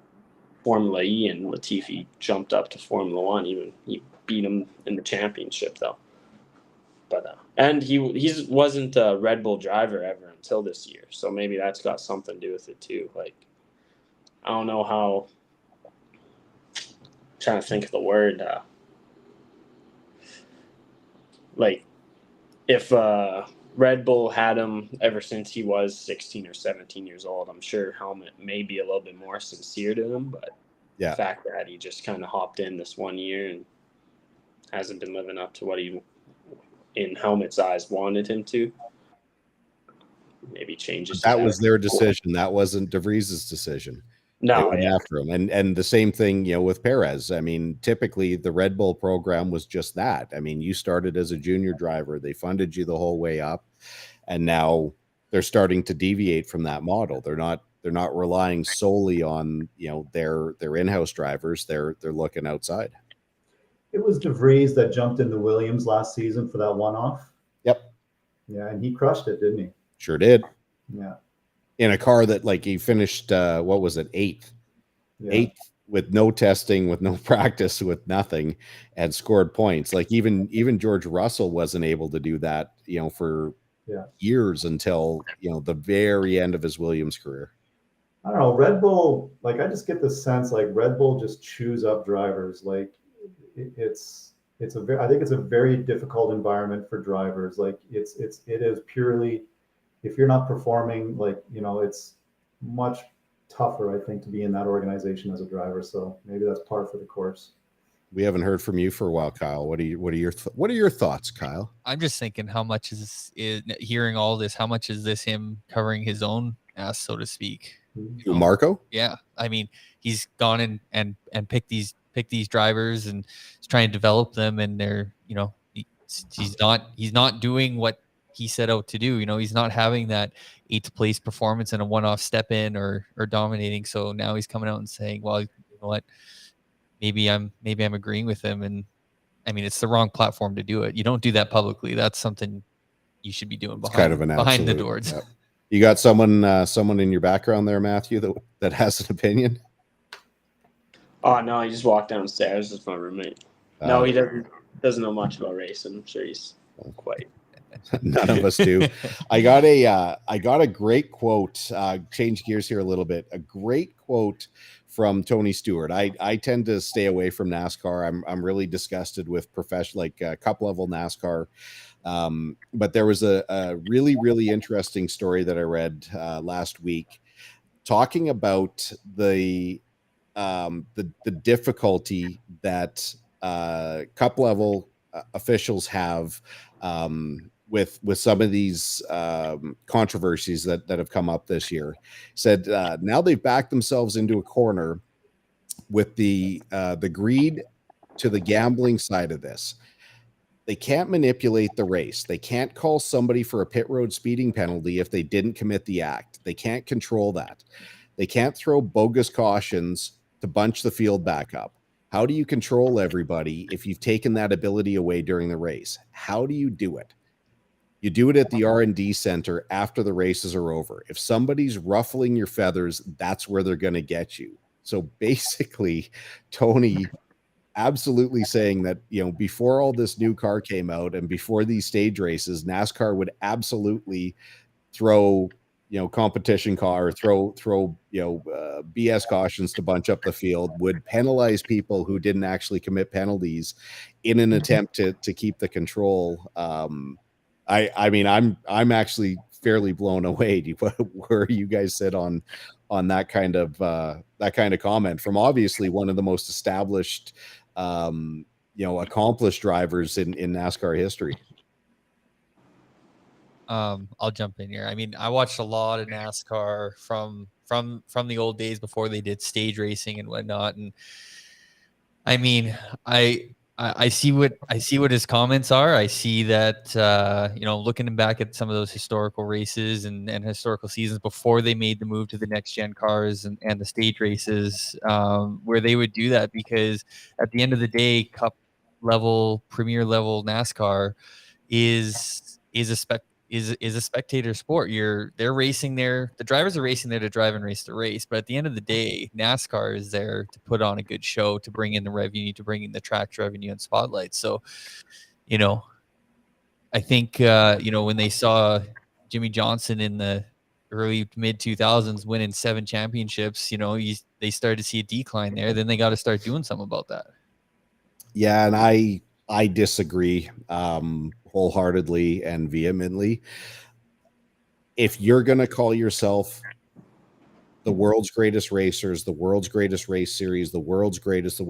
Formula E and Latifi jumped up to Formula One. He beat him in the championship though. But and he wasn't a Red Bull driver ever until this year, so maybe that's got something to do with it too. Like I don't know how. I'm trying to think of the word. Like if Red Bull had him ever since he was 16 or 17 years old, I'm sure Helmet may be a little bit more sincere to him, but the fact that he just kind of hopped in this one year and hasn't been living up to what he, in Helmet's eyes, wanted him to, maybe changes. That was their decision. That wasn't De Vries' decision. No, they went after him, and the same thing, with Perez. I mean, typically the Red Bull program was just that. I mean, you started as a junior driver; they funded you the whole way up, and now they're starting to deviate from that model. They're not relying solely on their in-house drivers. They're looking outside. It was De Vries that jumped in the Williams last season for that one-off. Yep. Yeah, and he crushed it, didn't he? Sure did. Yeah. In a car that he finished, what was it, eighth with no testing, with no practice, with nothing, and scored points. Like even George Russell wasn't able to do that, for years until, the very end of his Williams career. I don't know. Red Bull, I just get the sense Red Bull just chews up drivers. I think it's a very difficult environment for drivers. It is purely if you're not performing, like, it's much tougher, I think, to be in that organization as a driver. So maybe that's par for the course. We haven't heard from you for a while, Kyle. What are your thoughts, Kyle? I'm just thinking, how much is hearing all this? How much is this him covering his own ass, so to speak? Marco? Yeah, I mean, he's gone and picked these drivers and is trying to develop them, and they're, he's not doing what he set out to do. He's not having that 8th place performance and a one-off step in or dominating. So now he's coming out and saying, well, you know what, maybe I'm agreeing with him. And I mean, it's the wrong platform to do it. You don't do that publicly. That's something you should be doing behind the doors. Yep. You got someone in your background there, Matthew, that has an opinion? Oh no, he just walked downstairs. It's my roommate. No, he doesn't know much about racing. I'm sure he's quite. None of us do. I got a great quote. Change gears here a little bit. A great quote from Tony Stewart. I tend to stay away from NASCAR. I'm really disgusted with professional, cup level NASCAR. But there was a really, really interesting story that I read last week, talking about the difficulty that cup level officials have with some of these controversies that have come up this year. Said now they've backed themselves into a corner with the greed to the gambling side of this. They can't manipulate the race. They can't call somebody for a pit road speeding penalty if they didn't commit the act. They can't control that. They can't throw bogus cautions to bunch the field back up. How do you control everybody if you've taken that ability away during the race? How do you do it? You do it at the R&D center after the races are over. If somebody's ruffling your feathers, that's where they're going to get you. So basically, Tony absolutely saying that, before all this new car came out and before these stage races, NASCAR would absolutely throw, competition car, or throw BS cautions to bunch up the field, would penalize people who didn't actually commit penalties in an attempt to keep the control. I mean, I'm actually fairly blown away where you guys sit on that kind of comment from obviously one of the most established, accomplished drivers in NASCAR history. I'll jump in here. I mean, I watched a lot of NASCAR from the old days before they did stage racing and whatnot. And I mean, I see what his comments are. I see that, looking back at some of those historical races and historical seasons before they made the move to the next gen cars and the stage races, where they would do that, because at the end of the day, cup level, premier level NASCAR is a spectator sport. They're racing there. The drivers are racing there to drive and race the race. But at the end of the day, NASCAR is there to put on a good show, to bring in the revenue, to bring in the tracks revenue and spotlight. So, I think, when they saw Jimmy Johnson in the early mid 2000s winning 7 championships, they started to see a decline there. Then they got to start doing something about that. Yeah. And I disagree wholeheartedly and vehemently. If you're going to call yourself the world's greatest racers, the world's greatest race series, the world's greatest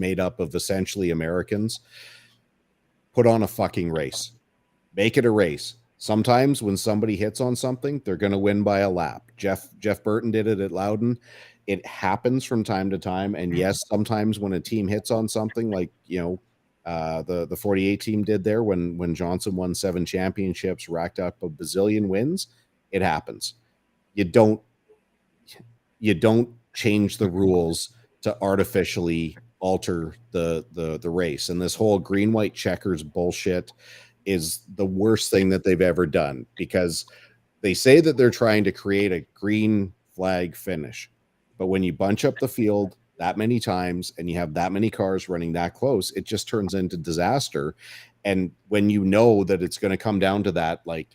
made up of essentially Americans, put on a fucking race. Make it a race. Sometimes when somebody hits on something, they're going to win by a lap. Jeff Burton did it at Loudon. It happens from time to time. And yes, sometimes when a team hits on something, like, the 48 team did there when Johnson won 7 championships, racked up a bazillion wins, it happens. You don't change the rules to artificially alter the race. And this whole green, white checkers bullshit is the worst thing that they've ever done, because they say that they're trying to create a green flag finish. But when you bunch up the field that many times and you have that many cars running that close, it just turns into disaster. And when you know that it's going to come down to that, like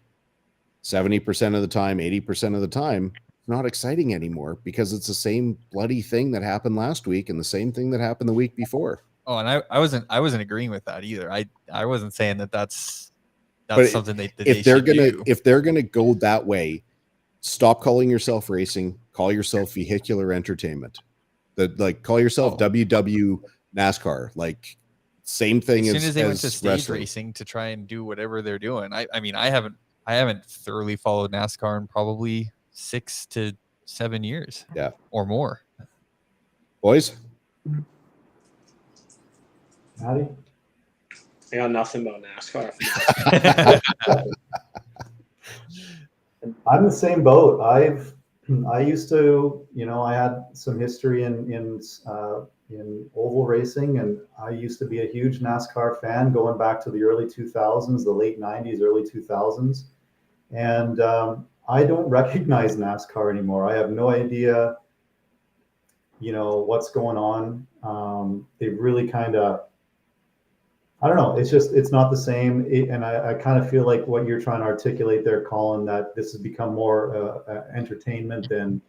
70% of the time, 80% of the time, it's not exciting anymore, because it's the same bloody thing that happened last week and the same thing that happened the week before. Oh, and I wasn't agreeing with that either. I wasn't saying that that's that's something that they should do. If they're gonna go that way, stop calling yourself racing. Call yourself vehicular entertainment. Call yourself WW NASCAR. Like same thing as soon as they went to stage wrestling. racing to try and do whatever they're doing. I mean, I haven't thoroughly followed NASCAR in probably 6 to 7 years. Yeah, or more. Boys, Maddie? I got nothing about NASCAR. I'm the same boat. I used to, I had some history in oval racing, and I used to be a huge NASCAR fan going back to the early 2000s, the late 90s, early 2000s. And I don't recognize NASCAR anymore. I have no idea, what's going on. They've really kind of, I don't know. It's not the same. And I kind of feel like what you're trying to articulate there, Colin, that this has become more entertainment than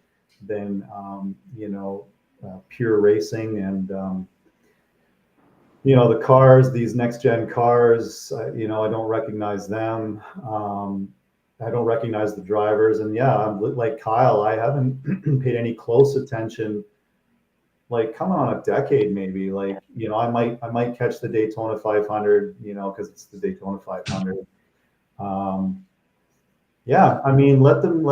pure racing. And, the cars, these next gen cars, I don't recognize them. I don't recognize the drivers. And yeah, I'm like Kyle, I haven't paid any close attention, like coming on a decade, maybe. Like, I might catch the Daytona 500, because it's the Daytona 500. Yeah, I mean, let them,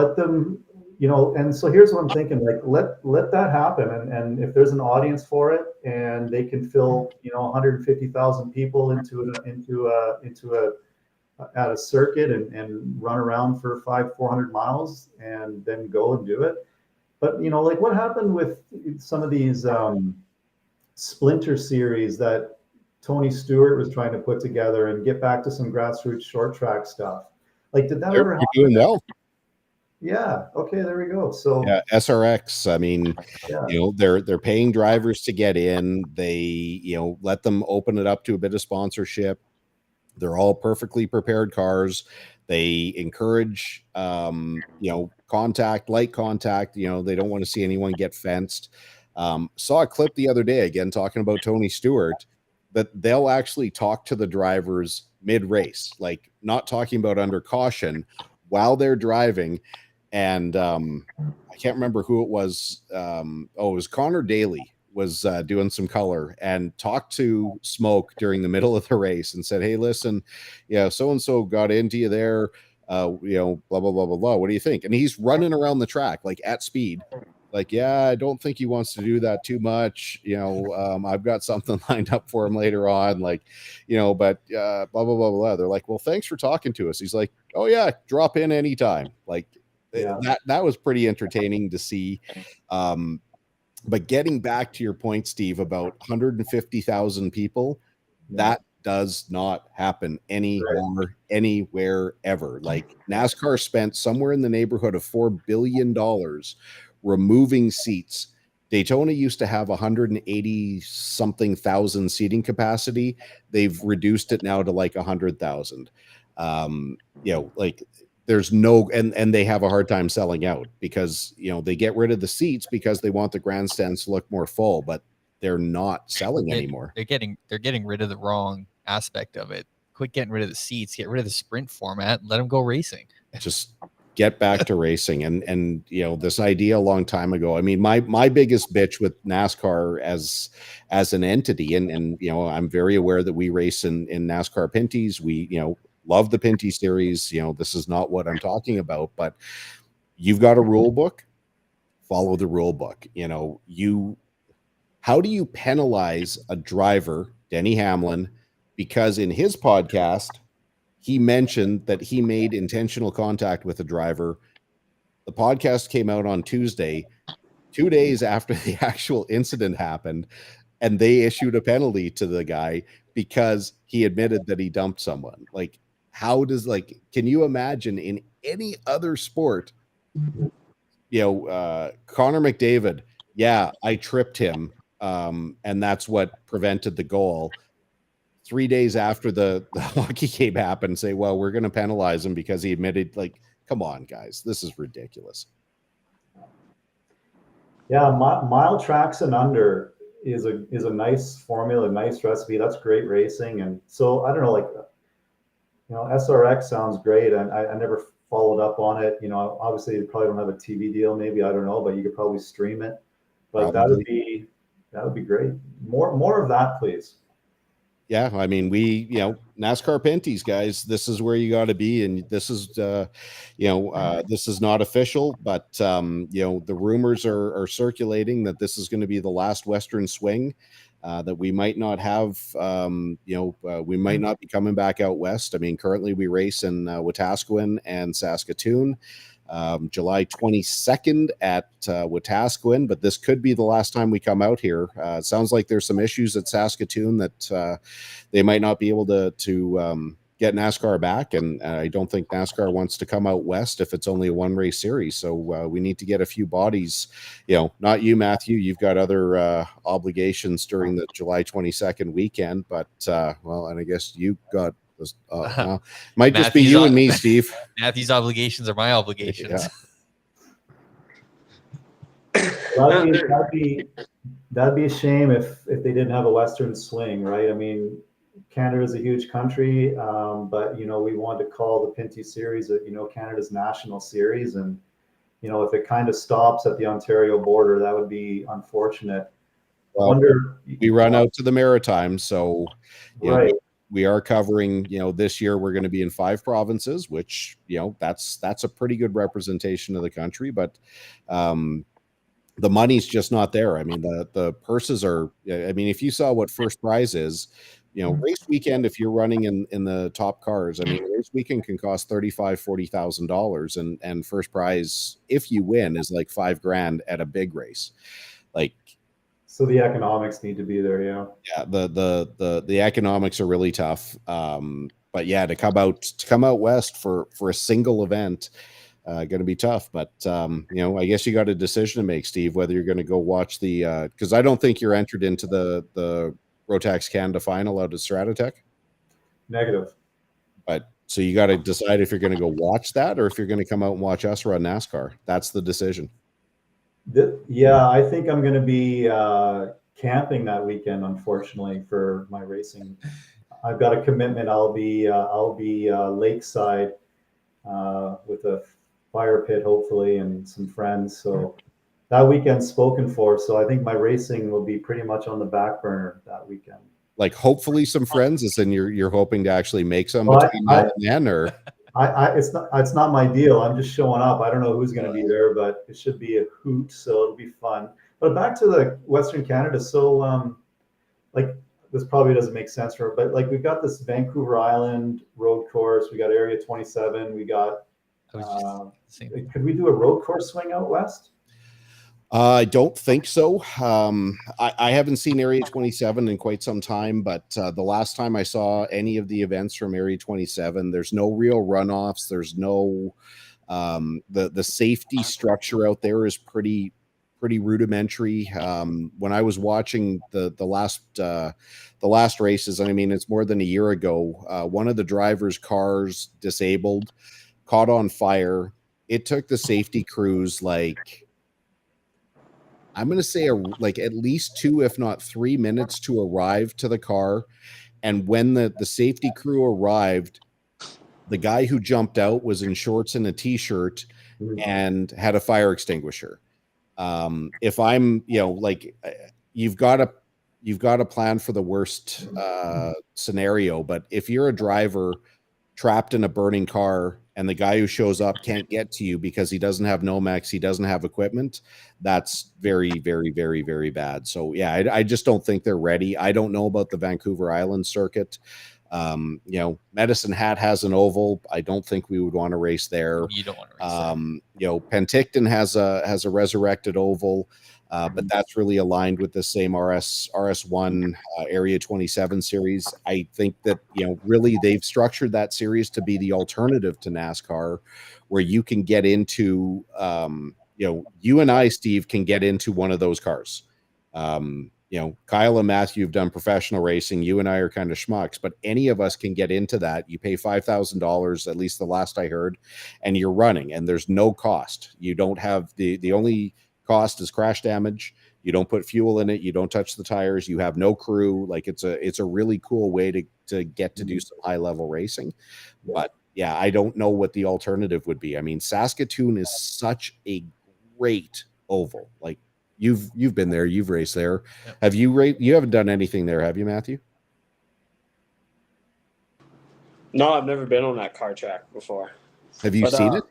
and so here's what I'm thinking, like, let that happen. And if there's an audience for it and they can fill, 150,000 people at a circuit and run around for 400 miles and then go and do it. But, like what happened with some of these splinter series that Tony Stewart was trying to put together and get back to some grassroots short track stuff? Like, did that ever happen? You're doing well. Yeah. Okay. There we go. So yeah, SRX. I mean, they're paying drivers to get in. They, let them open it up to a bit of sponsorship. They're all perfectly prepared cars. They encourage, contact, light contact. They don't want to see anyone get fenced. Saw a clip the other day, again, talking about Tony Stewart, that they'll actually talk to the drivers mid-race, like not talking about under caution while they're driving. And I can't remember who it was. It was Connor Daly was doing some color and talked to Smoke during the middle of the race and said, hey, listen, so-and-so got into you there, blah, blah, blah, blah, blah. What do you think? And he's running around the track, like at speed. Like, yeah, I don't think he wants to do that too much. I've got something lined up for him later on, like, but blah, blah, blah, blah. They're like, well, thanks for talking to us. He's like, oh yeah, drop in anytime. Like that was pretty entertaining to see. But getting back to your point, Steve, about 150,000 people, that does not happen anymore, anywhere, ever. Like NASCAR spent somewhere in the neighborhood of $4 billion removing seats. Daytona used to have 180 something thousand seating capacity. They've reduced it now to like 100,000. Like there's no, and they have a hard time selling out because, they get rid of the seats because they want the grandstands to look more full, but they're not selling anymore. They're getting rid of the wrong aspect of it. Quit getting rid of the seats, get rid of the sprint format, and let them go racing. Just get back to racing. And this idea a long time ago, I mean, my biggest bitch with NASCAR as an entity, and I'm very aware that we race in NASCAR Pinties. We, love the Pinty series. This is not what I'm talking about, but you've got a rule book, follow the rule book. How do you penalize a driver, Denny Hamlin, because in his podcast, he mentioned that he made intentional contact with a driver. The podcast came out on Tuesday, 2 days after the actual incident happened, and they issued a penalty to the guy because he admitted that he dumped someone. Like, can you imagine in any other sport, Connor McDavid, I tripped him, and that's what prevented the goal. 3 days after the hockey game happened, say, well, we're going to penalize him because he admitted, like, come on, guys, this is ridiculous. Yeah, mile tracks and under is a nice formula, a nice recipe. That's great racing. And so I don't know, like SRX sounds great, and I never followed up on it. Obviously you probably don't have a TV deal, maybe, I don't know, but you could probably stream it. But Probably. that would be great. More of that, please. Yeah, I mean, NASCAR Pinties, guys, this is where you got to be, and this is, this is not official, but the rumors are circulating that this is going to be the last Western swing, that we might not have, we might not be coming back out west. I mean, currently we race in Wetaskiwin and Saskatoon. July 22nd at Wetaskiwin, but this could be the last time we come out here. It sounds like there's some issues at Saskatoon that they might not be able to get NASCAR back, and I don't think NASCAR wants to come out west if it's only a one-race series. So we need to get a few bodies. Not you, Matthew. You've got other obligations during the July 22nd weekend, but and I guess you got. Might just be you and me, Steve. Matthew's obligations are my obligations. Yeah. That'd be a shame if they didn't have a Western swing, right? I mean, Canada is a huge country, but we want to call the Pinty Series, Canada's national series, and if it kind of stops at the Ontario border, that would be unfortunate. Well, we run out to the Maritimes, so right. We are covering, this year we're going to be in 5 provinces, which, that's a pretty good representation of the country, but the money's just not there. I mean, the purses are, if you saw what first prize is, race weekend, if you're running in the top cars, race weekend can cost $35,000-$40,000, and first prize, if you win, is like $5,000 at a big race. So the economics need to be there, yeah. Yeah, the economics are really tough. But yeah, to come out west for a single event, going to be tough. But I guess you got a decision to make, Steve, whether you're going to go watch because I don't think you're entered into the Rotax Canada final out at Stratotech. Negative. But so you got to decide if you're going to go watch that or if you're going to come out and watch us run NASCAR. That's the decision. Yeah, I think I'm going to be camping that weekend, unfortunately, for my racing. I've got a commitment. I'll be lakeside with a fire pit, hopefully, and some friends. So that weekend's spoken for. So I think my racing will be pretty much on the back burner that weekend. Like, hopefully some friends, as in you're hoping to actually make some between now and then, or it's not my deal. I'm just showing up. I don't know who's going to be there, but it should be a hoot, so it'll be fun. But back to the Western Canada. So this probably doesn't make sense for, but we've got this Vancouver Island road course. We got Area 27. We got. Could we do a road course swing out west? I don't think so. I haven't seen Area 27 in quite some time, but the last time I saw any of the events from Area 27, there's no real runoffs. There's no the safety structure out there is pretty rudimentary. When I was watching the last races, it's more than a year ago, one of the driver's cars disabled, caught on fire. It took the safety crews I'm going to say at least 2, if not 3 minutes to arrive to the car. And when the safety crew arrived, the guy who jumped out was in shorts and a t-shirt and had a fire extinguisher. If I'm, you've got to plan for the worst scenario, but if you're a driver trapped in a burning car and the guy who shows up can't get to you because he doesn't have Nomex, he doesn't have equipment, that's very, very, very, very bad. So yeah, I just don't think they're ready. I don't know about the Vancouver Island circuit. Medicine Hat has an oval. I don't think we would want to race there. You don't want to race there. Penticton has a resurrected oval, but that's really aligned with the same RS1 Area 27 series. I think that really they've structured that series to be the alternative to NASCAR, where you can get into you and I, Steve, can get into one of those cars. Kyle and Matthew have done professional racing. You and I are kind of schmucks, but any of us can get into that. You pay $5,000, at least the last I heard, and you're running, and there's no cost. You don't have the only cost is crash damage. You don't put fuel in it. You don't touch the tires. You have no crew. Like it's a really cool way to get to do some high level racing. But yeah, I don't know what the alternative would be. I mean, Saskatoon is such a great oval. Like you've been there, you've raced there. Yep. Have you raced? You haven't done anything there, have you, Matthew? No, I've never been on that car track before. Have you seen it?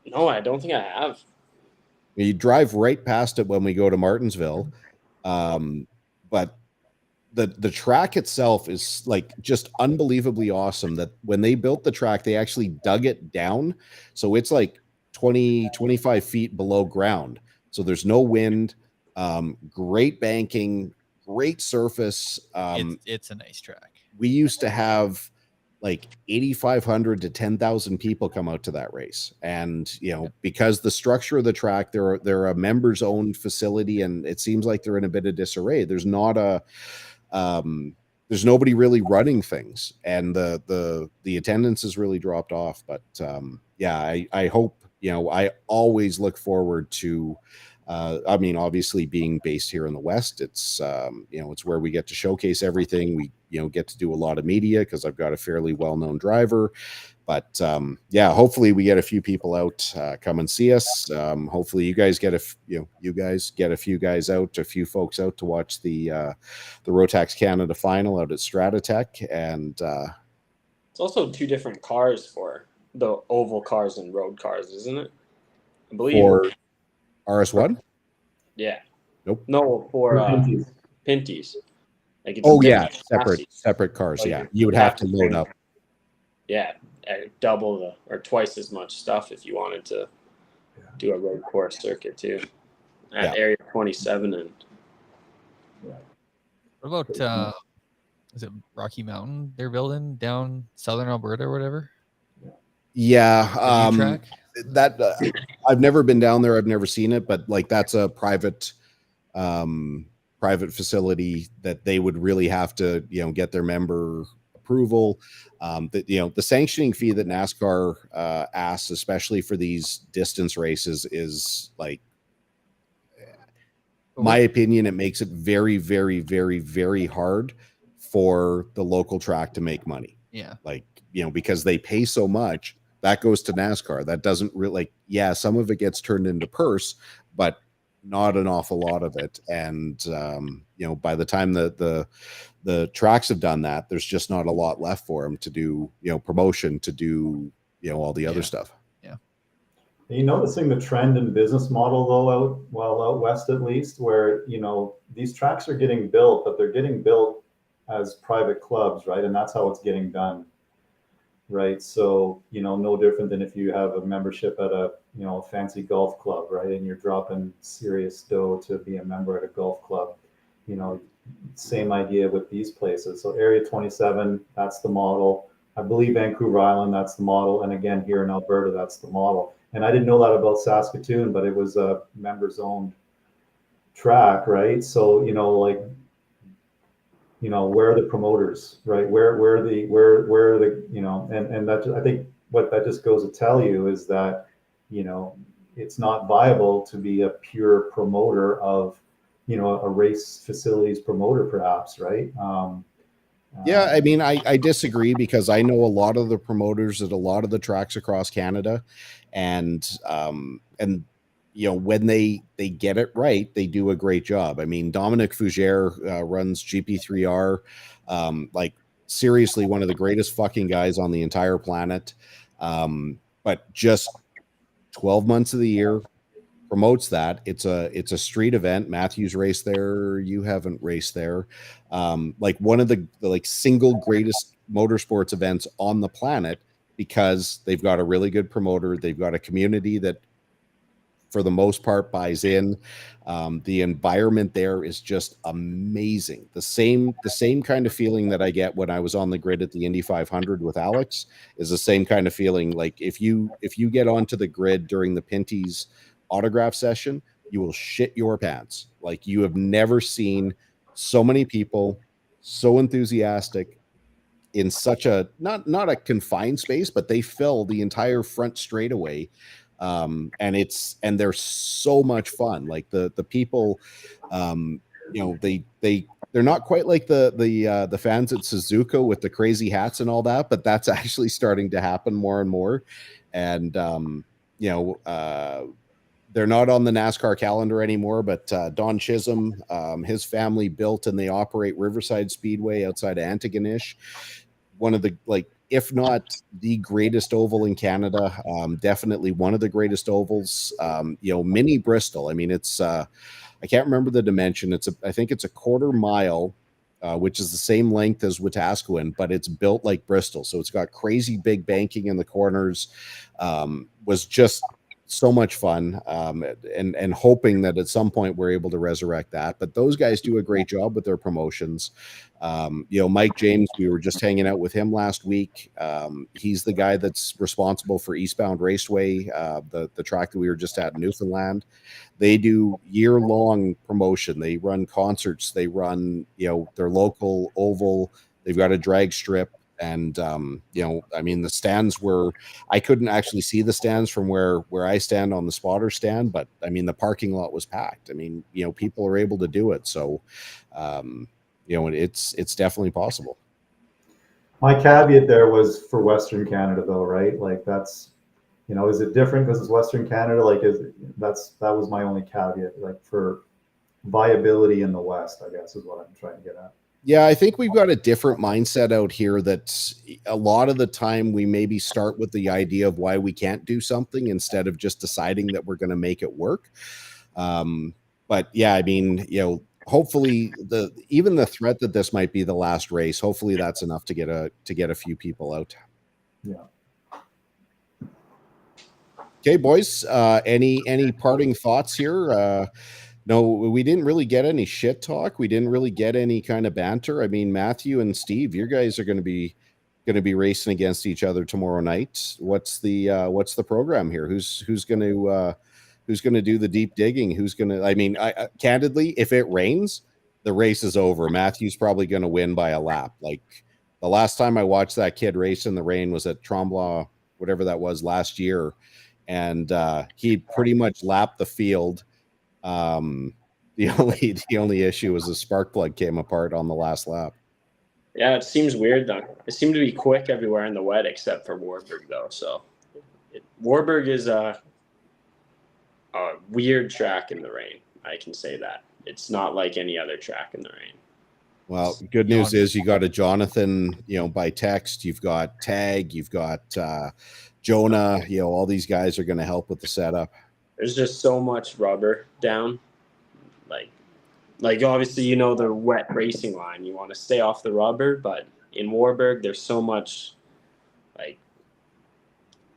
No, I don't think I have. You drive right past it when we go to Martinsville, but the track itself is like just unbelievably awesome. That when they built the track, they actually dug it down, so it's like 25 feet below ground. So there's no wind. Great banking, great surface. It's a nice track. We used to have like 8,500 to 10,000 people come out to that race. And, because the structure of the track, they're a members owned facility, and it seems like they're in a bit of disarray. There's nobody really running things, and the attendance has really dropped off. But I hope, I always look forward to, I mean, obviously being based here in the West, it's, it's where we get to showcase everything. We, get to do a lot of media because I've got a fairly well-known driver. But hopefully we get a few people out, come and see us. Hopefully you guys get a few folks out to watch the Rotax Canada final out at Stratotech. And it's also two different cars for the oval cars and road cars, isn't it? I believe for RS1. Yeah. Nope. No, for Pinties. Like it's separate cars. Like, yeah, you would have to load up. Yeah, double or twice as much stuff if you wanted to do a road course circuit too at Area 27. And what about is it Rocky Mountain they're building down southern Alberta or whatever? Yeah, track? That I've never been down there. I've never seen it, but like that's a private facility that they would really have to get their member approval. The sanctioning fee that NASCAR asks, especially for these distance races, is like, my opinion, it makes it very, very, very, very hard for the local track to make money. Yeah, like because they pay so much, that goes to NASCAR. That doesn't really some of it gets turned into purse, but not an awful lot of it. And by the time the tracks have done that, there's just not a lot left for them to do promotion, to do all the other stuff. Are you noticing the trend in business model though out west, at least, where these tracks are getting built, but they're getting built as private clubs, right? And that's how it's getting done, right? So no different than if you have a membership at a fancy golf club, right? And you're dropping serious dough to be a member at a golf club. Same idea with these places. So Area 27, that's the model. I believe Vancouver Island, that's the model. And again, here in Alberta, that's the model. And I didn't know that about Saskatoon, but it was a members owned track, right? So, where are the promoters, right? Where are the, and that, I think what that just goes to tell you is that, it's not viable to be a pure promoter of, a race facilities promoter, perhaps, right? Yeah, I mean, I disagree, because I know a lot of the promoters at a lot of the tracks across Canada, and when they get it right, they do a great job. I mean, Dominic Fougere runs GP3R, like seriously one of the greatest fucking guys on the entire planet, but just 12 months of the year promotes that. It's a street event. Matthew's raced there. You haven't raced there. Like one of the single greatest motorsports events on the planet, because they've got a really good promoter. They've got a community that, for the most part, buys in. The environment there is just amazing. The same kind of feeling that I get when I was on the grid at the Indy 500 with Alex is the same kind of feeling. Like if you get onto the grid during the Pinty's autograph session, you will shit your pants. Like, you have never seen so many people so enthusiastic in such a not a confined space, but they fill the entire front straightaway and they're so much fun. Like the people, they're not quite like the fans at Suzuka with the crazy hats and all that, but that's actually starting to happen more and more. And they're not on the NASCAR calendar anymore, but Don Chisholm, his family built and they operate Riverside Speedway outside of Antigonish, one of the, like, if not the greatest oval in Canada, definitely one of the greatest ovals. Mini Bristol. I mean, it's I can't remember the dimension. I think it's a quarter mile, which is the same length as Wetaskiwin, but it's built like Bristol. So it's got crazy big banking in the corners. Was just so much fun, and hoping that at some point we're able to resurrect that. But those guys do a great job with their promotions. Mike James, we were just hanging out with him last week. He's the guy that's responsible for Eastbound Raceway, the track that we were just at in Newfoundland. They do year-long promotion. They run concerts. They run, their local oval. They've got a drag strip. And the stands were, I couldn't actually see the stands from where I stand on the spotter stand, but I mean, the parking lot was packed. I mean, people are able to do it. So, it's definitely possible. My caveat there was for Western Canada though, right? Like that's, is it different because it's Western Canada? Like that was my only caveat, like for viability in the West, I guess is what I'm trying to get at. Yeah, I think we've got a different mindset out here that a lot of the time we maybe start with the idea of why we can't do something instead of just deciding that we're going to make it work. But yeah, I mean, hopefully even the threat that this might be the last race, hopefully that's enough to get a few people out. Yeah. Okay, boys, any parting thoughts here? No, we didn't really get any shit talk. We didn't really get any kind of banter. I mean, Matthew and Steve, you guys are going to be racing against each other tomorrow night. What's the program here? Who's going to do the deep digging? Who's going to? I mean, candidly, if it rains, the race is over. Matthew's probably going to win by a lap. Like the last time I watched that kid race in the rain was at Tremblant, whatever that was last year, and he pretty much lapped the field. The only issue was the spark plug came apart on the last lap. Yeah, it seems weird though. It seemed to be quick everywhere in the wet except for Warburg though. So Warburg is a weird track in the rain. I can say that. It's not like any other track in the rain. Well, good news is you got a Jonathan, by text. You've got Tag. You've got Jonah. All these guys are going to help with the setup. There's just so much rubber down. Like obviously, the wet racing line. You want to stay off the rubber, but in Warburg, there's so much like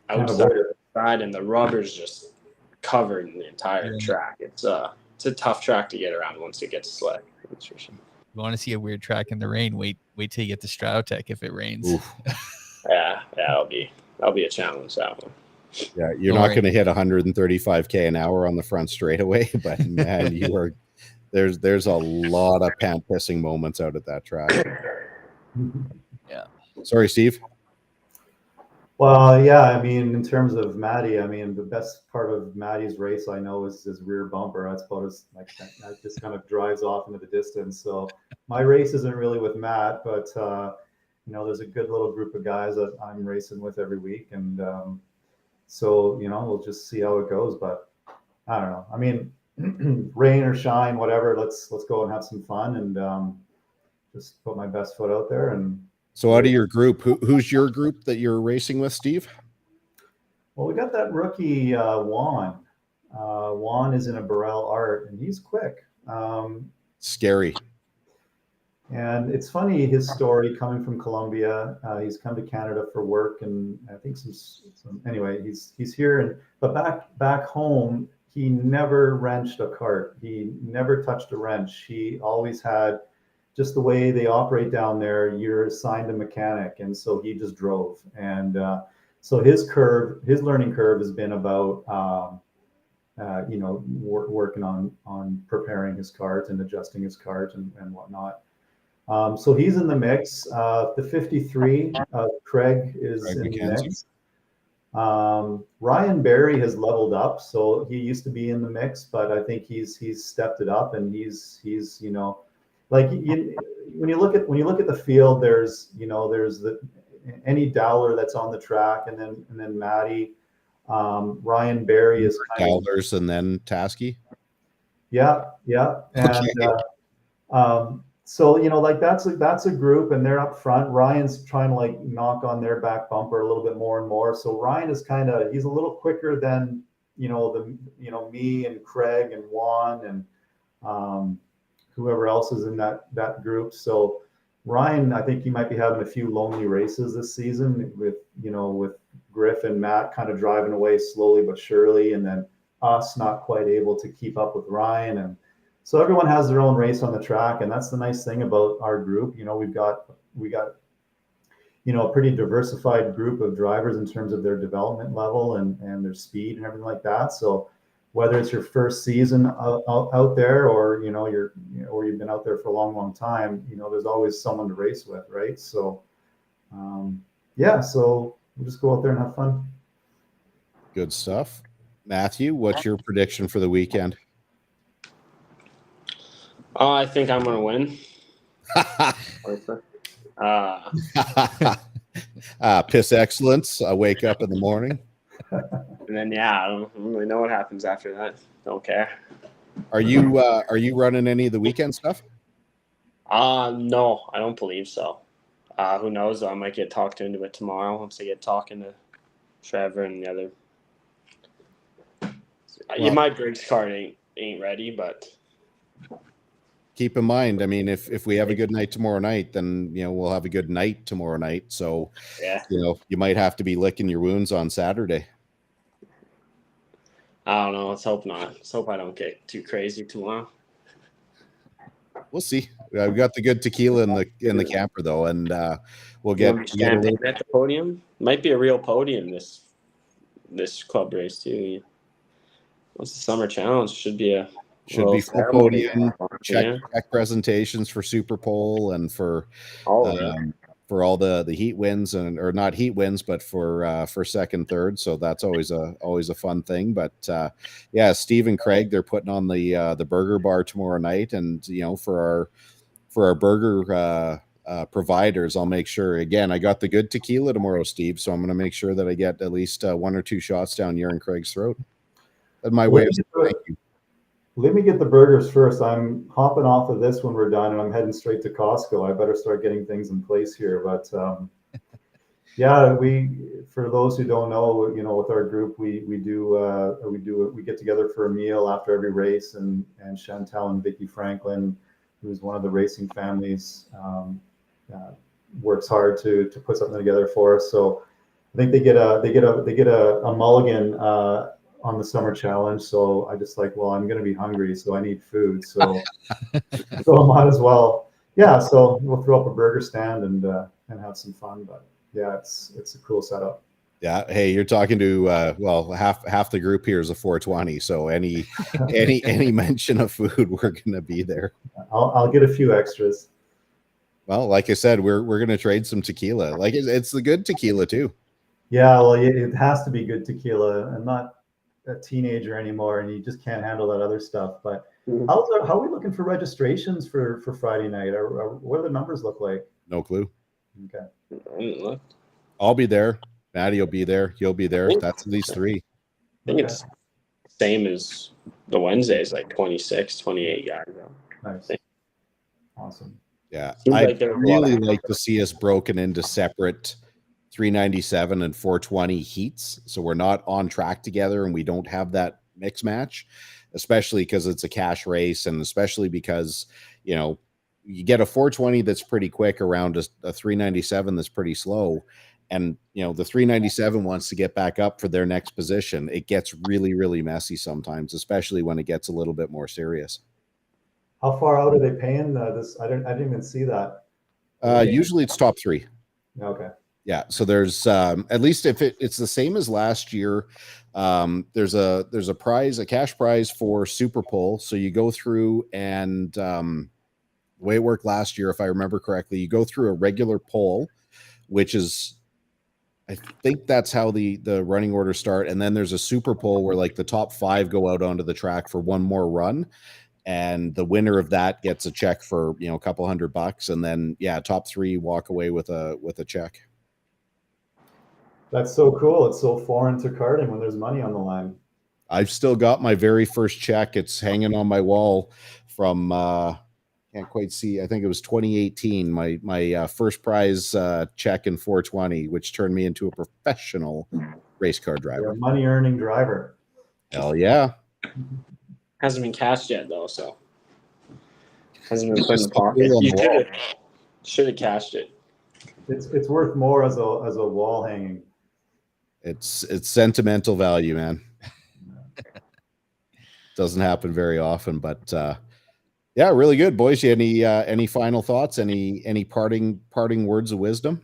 outside, and the rubber's just covered in the entire track. It's a tough track to get around once it gets slick. That's for sure. You want to see a weird track in the rain? Wait till you get to Stratotech if it rains. Yeah, that'll be a challenge, that one. Yeah, you're not going to hit 135 an hour on the front straightaway, but man, there's a lot of pant pissing moments out at that track. Yeah. Sorry, Steve. Well, yeah, I mean, in terms of Matty, I mean, the best part of Matty's race I know is his rear bumper. That's about as that just kind of drives off into the distance. So my race isn't really with Matt, but there's a good little group of guys that I'm racing with every week, and so we'll just see how it goes. But I don't know. I mean, rain or shine, whatever. Let's go and have some fun and just put my best foot out there. And so, out of your group, who's your group that you're racing with, Steve? Well, we got that rookie Juan. Juan is in a Burrell Art, and he's quick. Scary. And it's funny, his story coming from Colombia. He's come to Canada for work, and I think anyway, he's here. But back home, he never wrenched a kart. He never touched a wrench. He always had, just the way they operate down there, you're assigned a mechanic, and so he just drove. And so his learning curve has been about working on preparing his kart and adjusting his kart and whatnot. So he's in the mix. The 53, Craig is in the mix. Ryan Barry has leveled up, so he used to be in the mix, but I think he's stepped it up, and he's you know, like when you look at the field, there's there's the any Dowler that's on the track, and then Maddie, Ryan Barry is kind of Dowlers and then Tasky. yeah, and Okay. so like that's a group, and they're up front. Ryan's trying to like knock on their back bumper a little bit more and more. So Ryan is he's a little quicker than me and Craig and Juan and whoever else is in that group. So Ryan, I think he might be having a few lonely races this season with Griff and Matt kind of driving away slowly but surely, and then us not quite able to keep up with Ryan. And so everyone has their own race on the track, and that's the nice thing about our group. We got a pretty diversified group of drivers in terms of their development level and their speed and everything like that. So whether it's your first season out there, or or you've been out there for a long time, there's always someone to race with, right? So so we'll just go out there and have fun. Good stuff. Matthew, what's your prediction for the weekend? I think I'm gonna win. Piss excellence. I wake up in the morning. And then I don't really know what happens after that. Don't care. Are you running any of the weekend stuff? No, I don't believe so. Who knows? I might get talked into it tomorrow once I get talking to Trevor and the other. My Briggs card ain't ready, but keep in mind, I mean, if we have a good night tomorrow night, then we'll have a good night tomorrow night. So you might have to be licking your wounds on Saturday. I don't know. Let's hope not. Let's hope I don't get too crazy tomorrow. We'll see. We got the good tequila in the camper though, and we'll get at the podium. Might be a real podium this club race too. Once the summer challenge should be full podium. Check presentations for Super Pole and for all the heat wins or not heat wins, but for second, third. So that's always a fun thing. But Steve and Craig, they're putting on the burger bar tomorrow night, and for our burger providers, I'll make sure. Again, I got the good tequila tomorrow, Steve, so I'm going to make sure that I get at least 1 or 2 shots down your and Craig's throat. That's my way of saying thank you. Let me get the burgers first. I'm hopping off of this when we're done, and I'm heading straight to Costco. I better start getting things in place here. But for those who don't know, with our group, we get together for a meal after every race, and Chantel and Vicky Franklin, who's one of the racing families, works hard to put something together for us. So I think they get a mulligan on the summer challenge. So I just I'm going to be hungry, so I need food. So I might as well. Yeah. So we'll throw up a burger stand and have some fun. But it's a cool setup. Yeah. Hey, you're talking to half the group here is a 420. So any mention of food, we're going to be there. I'll get a few extras. Well, like I said, we're going to trade some tequila. Like it's the good tequila too. Yeah. Well, it has to be good tequila. I'm not a teenager anymore, and you just can't handle that other stuff. But how are we looking for registrations for Friday night? What do the numbers look like? No clue. Okay. I'll be there. Maddie will be there. You'll be there. That's at least 3. I think it's same as the Wednesdays, like 26, 28 guys. Nice. Awesome. Yeah. I'd really like to see us broken into separate 397 and 420 heats, so we're not on track together and we don't have that mix match, especially because it's a cash race, and especially because you get a 420 that's pretty quick around a 397 that's pretty slow, and the 397 wants to get back up for their next position. It gets really, really messy sometimes, especially when it gets a little bit more serious. How far out are they paying this? I didn't even see that. Usually it's top 3. Okay. Yeah, so there's at least if it's the same as last year, there's a prize, a cash prize for Super Pole. So you go through, and the way it worked last year, if I remember correctly, you go through a regular pole, which is I think that's how the running orders start. And then there's a super pole where like the top 5 go out onto the track for one more run. And the winner of that gets a check for, a couple $100. And then, top 3 walk away with a check. That's so cool. It's so foreign to karting when there's money on the line. I've still got my very first check. It's hanging on my wall from, can't quite see. I think it was 2018. My first prize check in 420, which turned me into a professional race car driver. You're a money earning driver. Hell yeah! Hasn't been cashed yet though, so hasn't been put in the pocket. You should have cashed it. It's worth more as a wall hanging. It's sentimental value, man. Doesn't happen very often, but yeah, really good, boys. You any final thoughts? Any parting words of wisdom?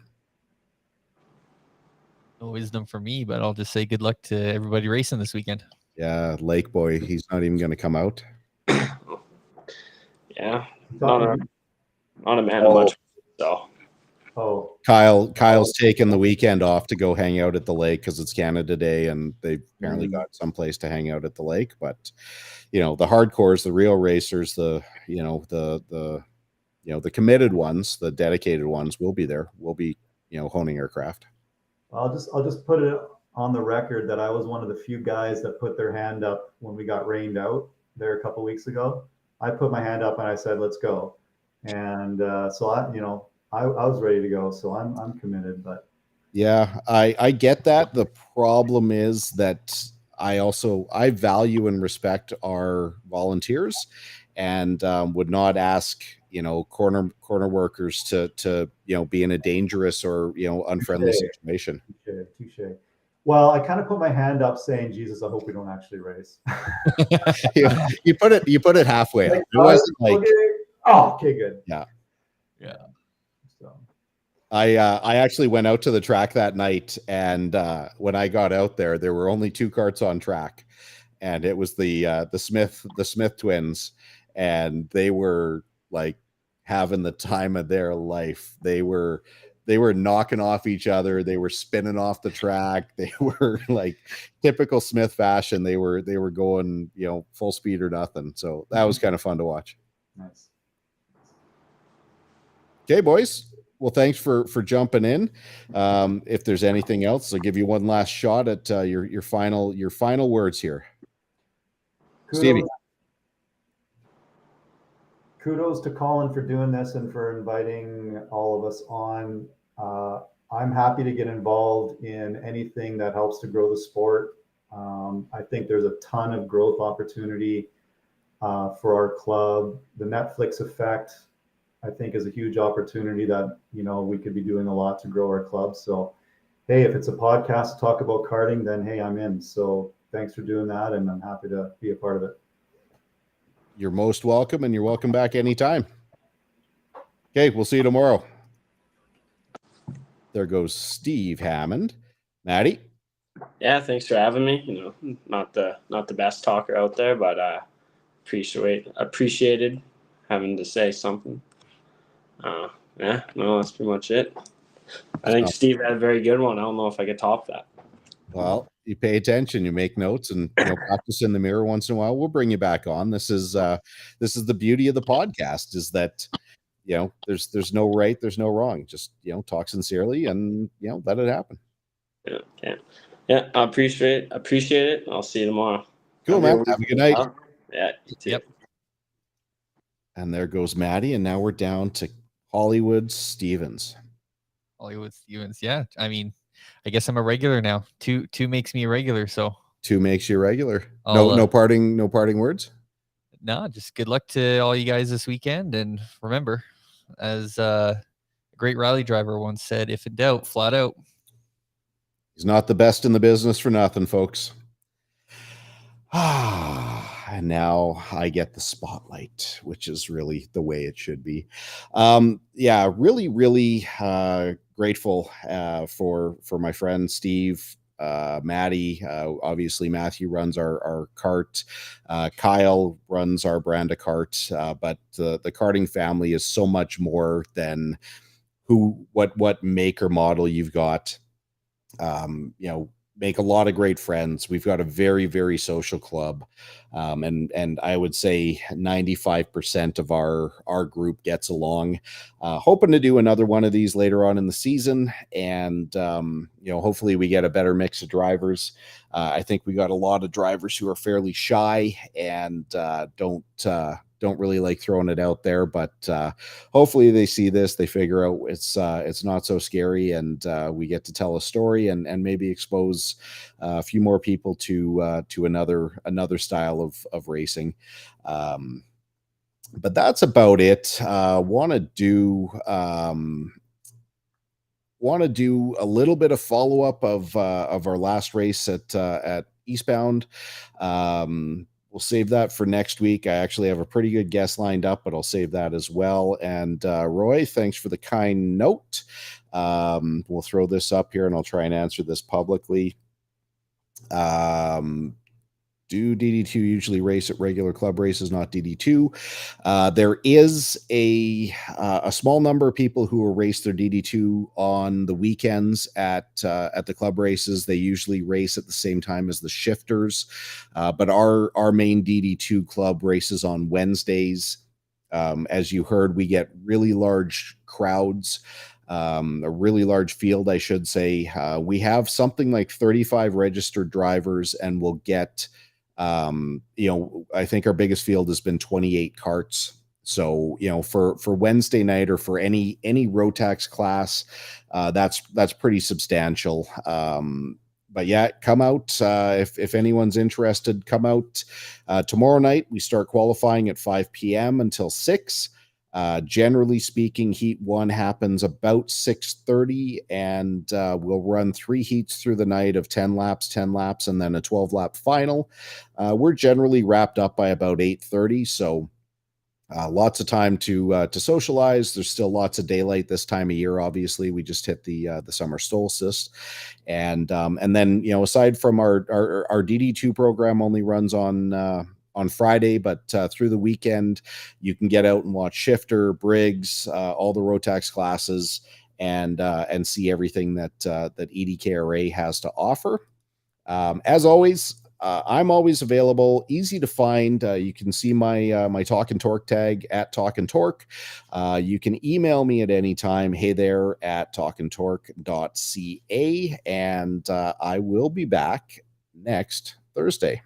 No wisdom for me, but I'll just say good luck to everybody racing this weekend. Yeah, Lake Boy, he's not even going to come out. Yeah, not a man of much. So, Kyle's taken the weekend off to go hang out at the lake because it's Canada Day, and they've apparently got someplace to hang out at the lake. But the hardcores, the real racers, the committed ones, the dedicated ones will be there. We'll be honing our craft. I'll just put it on the record that I was one of the few guys that put their hand up when we got rained out there a couple of weeks ago. I put my hand up and I said, "Let's go," and so I was ready to go. So I'm committed. But yeah, I get that. The problem is that I value and respect our volunteers, and would not ask corner workers to be in a dangerous or unfriendly situation. Touche. Well, I kind of put my hand up saying, "Jesus, I hope we don't actually race." you put it halfway. Like, it wasn't like, okay, good. Yeah. So I actually went out to the track that night, and when I got out there were only 2 carts on track, and it was the Smith twins, and they were like having the time of their life. They were knocking off each other. They were spinning off the track. They were like typical Smith fashion. They were going, full speed or nothing. So that was kind of fun to watch. Nice. Okay, boys. Well, thanks for jumping in. If there's anything else, I'll give you one last shot at your final words here. Stevie. Kudos to Colin for doing this and for inviting all of us on. I'm happy to get involved in anything that helps to grow the sport. I think there's a ton of growth opportunity for our club. The Netflix effect, I think, is a huge opportunity that we could be doing a lot to grow our club. So, hey, if it's a podcast to talk about karting, then hey, I'm in. So thanks for doing that, and I'm happy to be a part of it. You're most welcome, and you're welcome back anytime. Okay, we'll see you tomorrow. There goes Steve Hammond. Maddie? Yeah, thanks for having me. Not the best talker out there, but appreciated having to say something. Yeah, no, that's pretty much it. I think Steve had a very good one. I don't know if I could top that. Well, you pay attention, you make notes, and practice in the mirror once in a while. We'll bring you back on. This is the beauty of the podcast, is that there's no right, there's no wrong. Just talk sincerely and let it happen. Yeah, okay. Yeah, I appreciate it. I'll see you tomorrow. Cool, man. Have a good night. Yeah, you too. Yep. And there goes Maddie, and now we're down to Hollywood Stevens. Yeah. I mean, I guess I'm a regular now. Two makes me a regular, so 2 makes you regular. No parting words? No, just good luck to all you guys this weekend, and remember, as a great rally driver once said, if in doubt, flat out. He's not the best in the business for nothing, folks. And now I get the spotlight, which is really the way it should be. Yeah, really, really grateful for my friend Steve, Maddie. Obviously, Matthew runs our cart. Kyle runs our brand of cart. But the karting family is so much more than what make or model you've got. you know, make a lot of great friends. We've got a very, very social club. And I would say 95% of our group gets along. Hoping to do another one of these later on in the season. And, you know, hopefully we get a better mix of drivers. I think we got a lot of drivers who are fairly shy and don't really like throwing it out there, but hopefully they see this, they figure out it's not so scary, and we get to tell a story and maybe expose a few more people to another style of racing. But that's about it. Want to do a little bit of follow up of our last race at Eastbound. We'll save that for next week. I actually have a pretty good guest lined up, but I'll save that as well. And Roy, thanks for the kind note. We'll throw this up here and I'll try and answer this publicly. Do DD2 usually race at regular club races, not DD2? There is a small number of people who will race their DD2 on the weekends at the club races. They usually race at the same time as the shifters, but our main DD2 club races on Wednesdays. As you heard, we get really large crowds. A really large field, I should say. We have something like 35 registered drivers, and we'll get you know, I think our biggest field has been 28 carts. So, you know, for Wednesday night or for any Rotax class, that's pretty substantial. But yeah, come out if anyone's interested. Come out tomorrow night. We start qualifying at 5 p.m. until 6. Generally speaking, heat 1 happens about 6:30, and we'll run 3 heats through the night of 10 laps, and then a 12-lap final. We're generally wrapped up by about 8:30, so lots of time to socialize. There's still lots of daylight this time of year. Obviously, we just hit the summer solstice, and then, you know, aside from our DD2 program only runs on Friday, but through the weekend, you can get out and watch Shifter, Briggs, all the Rotax classes, and see everything that EDKRA has to offer. As always, I'm always available, easy to find. You can see my Talkin Torque tag at Talkin Torque. You can email me at any time, heythere@talkintorque.ca, and I will be back next Thursday.